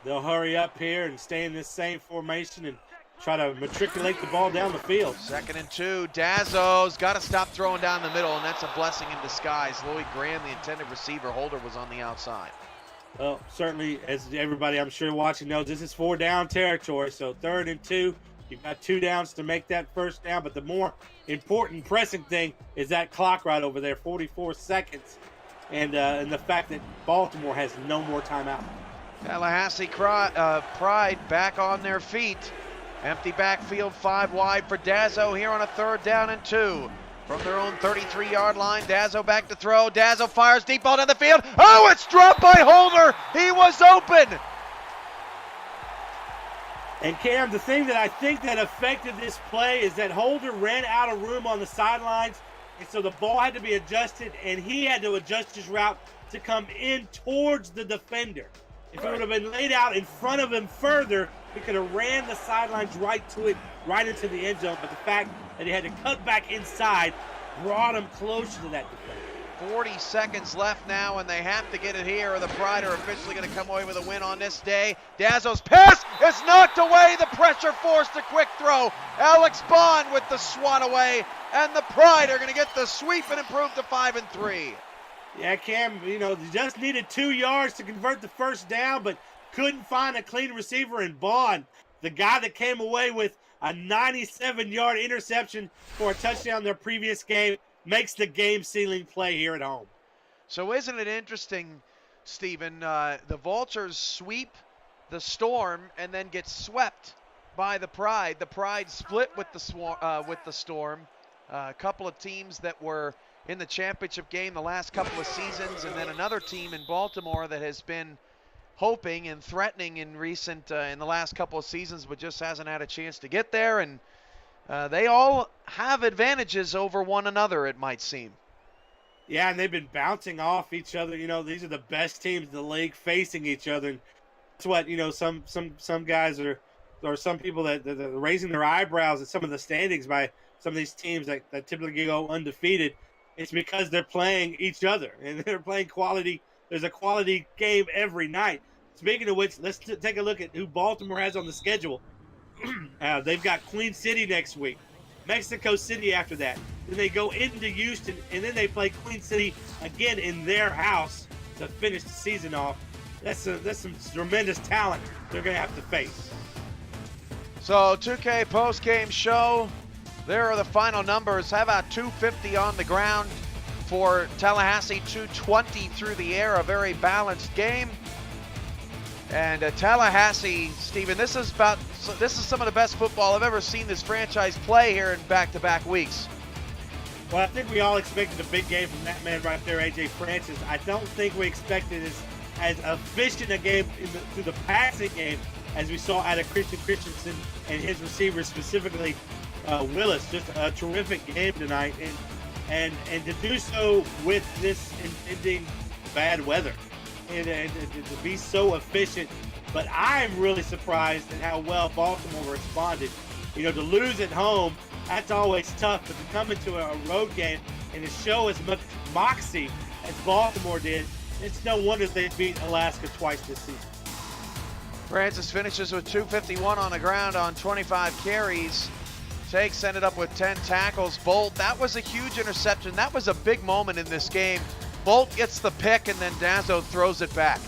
They'll hurry up here and stay in this same formation and try to matriculate the ball down the field. 2nd and 2. Dazzo's got to stop throwing down the middle, and that's a blessing in disguise. Lloyd Graham, the intended receiver. Holder was on the outside. Well, certainly, as everybody I'm sure watching knows, this is 4-down territory. So 3rd and 2, you've got 2 downs to make that 1st down. But the more important pressing thing is that clock right over there, 44 seconds. And the fact that Baltimore has no more timeout. Tallahassee Pride back on their feet. Empty backfield, 5 wide for Dazzo here on a 3rd down and 2. From their own 33-yard line, Dazzo back to throw. Dazzo fires deep ball down the field. Oh, it's dropped by Holder. He was open. And Cam, the thing that I think that affected this play is that Holder ran out of room on the sidelines, and so the ball had to be adjusted, and he had to adjust his route to come in towards the defender. If it would have been laid out in front of him further, he could have ran the sidelines right to it, right into the end zone. But the fact that he had to cut back inside brought him closer to that defender. 40 seconds left now, and they have to get it here, or the Pride are officially going to come away with a win on this day. Dazzo's pass is knocked away. The pressure forced a quick throw. Alex Bond with the swat away, and the Pride are going to get the sweep and improve to 5 and 3. Yeah, Cam, you just needed 2 yards to convert the 1st down, but couldn't find a clean receiver in Bond. The guy that came away with a 97-yard interception for a touchdown their previous game makes the game-sealing play here at home. So isn't it interesting, Stephen, the Vultures sweep the Storm and then get swept by the Pride. The Pride split with the Storm. A couple of teams that were in the championship game the last couple of seasons, and then another team in Baltimore that has been hoping and threatening in the last couple of seasons, but just hasn't had a chance to get there. And they all have advantages over one another, it might seem. Yeah, and they've been bouncing off each other. These are the best teams in the league facing each other. And that's what, some guys or some people that are raising their eyebrows at some of the standings by some of these teams that typically go undefeated. It's because they're playing each other, and they're playing quality. There's a quality game every night. Speaking of which, let's take a look at who Baltimore has on the schedule. They've got Queen City next week, Mexico City after that. Then they go into Houston, and then they play Queen City again in their house to finish the season off. That's some tremendous talent they're going to have to face. So 2K post-game show. There are the final numbers. How about 250 on the ground for Tallahassee, 220 through the air, a very balanced game. And Tallahassee, Stephen, this is some of the best football I've ever seen this franchise play here in back-to-back weeks. Well, I think we all expected a big game from that man right there, A.J. Francis. I don't think we expected as efficient a game through the passing game as we saw out of Christian Christensen and his receivers, specifically Willis. Just a terrific game tonight, and to do so with this impending bad weather, and to be so efficient. But I'm really surprised at how well Baltimore responded. To lose at home, that's always tough, but to come into a road game and to show as much moxie as Baltimore did, it's no wonder they beat Alaska twice this season. Francis finishes with 251 on the ground on 25 carries. Takes ended up with 10 tackles. Bolt, that was a huge interception. That was a big moment in this game. Bolt gets the pick, and then Dazzo throws it back.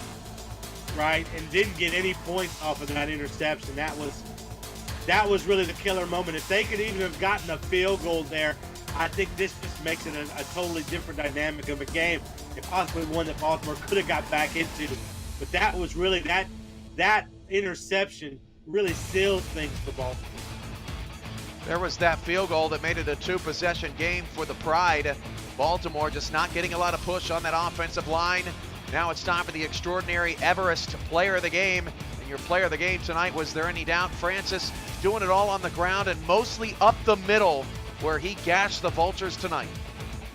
Right, and didn't get any points off of that interception. That was really the killer moment. If they could even have gotten a field goal there, I think this just makes it a totally different dynamic of a game, and possibly one that Baltimore could have got back into. But that was really that interception really seals things for Baltimore. There was that field goal that made it a 2-possession game for the Pride. Baltimore just not getting a lot of push on that offensive line. Now it's time for the extraordinary Everest player of the game. And your player of the game tonight, was there any doubt? Francis doing it all on the ground and mostly up the middle where he gashed the Vultures tonight.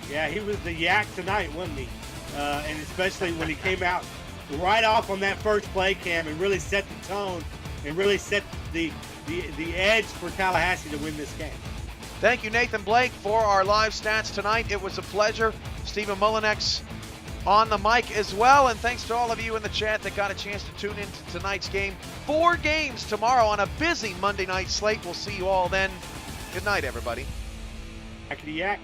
Yeah, he was the yak tonight, wasn't he? And especially when he came out right off on that first play, Cam, and really set the tone and really set the edge for Tallahassee to win this game. Thank you, Nathan Blake, for our live stats tonight. It was a pleasure. Stephen Mullinex on the mic as well. And thanks to all of you in the chat that got a chance to tune into tonight's game. 4 games tomorrow on a busy Monday night slate. We'll see you all then. Good night, everybody. Back to the yak.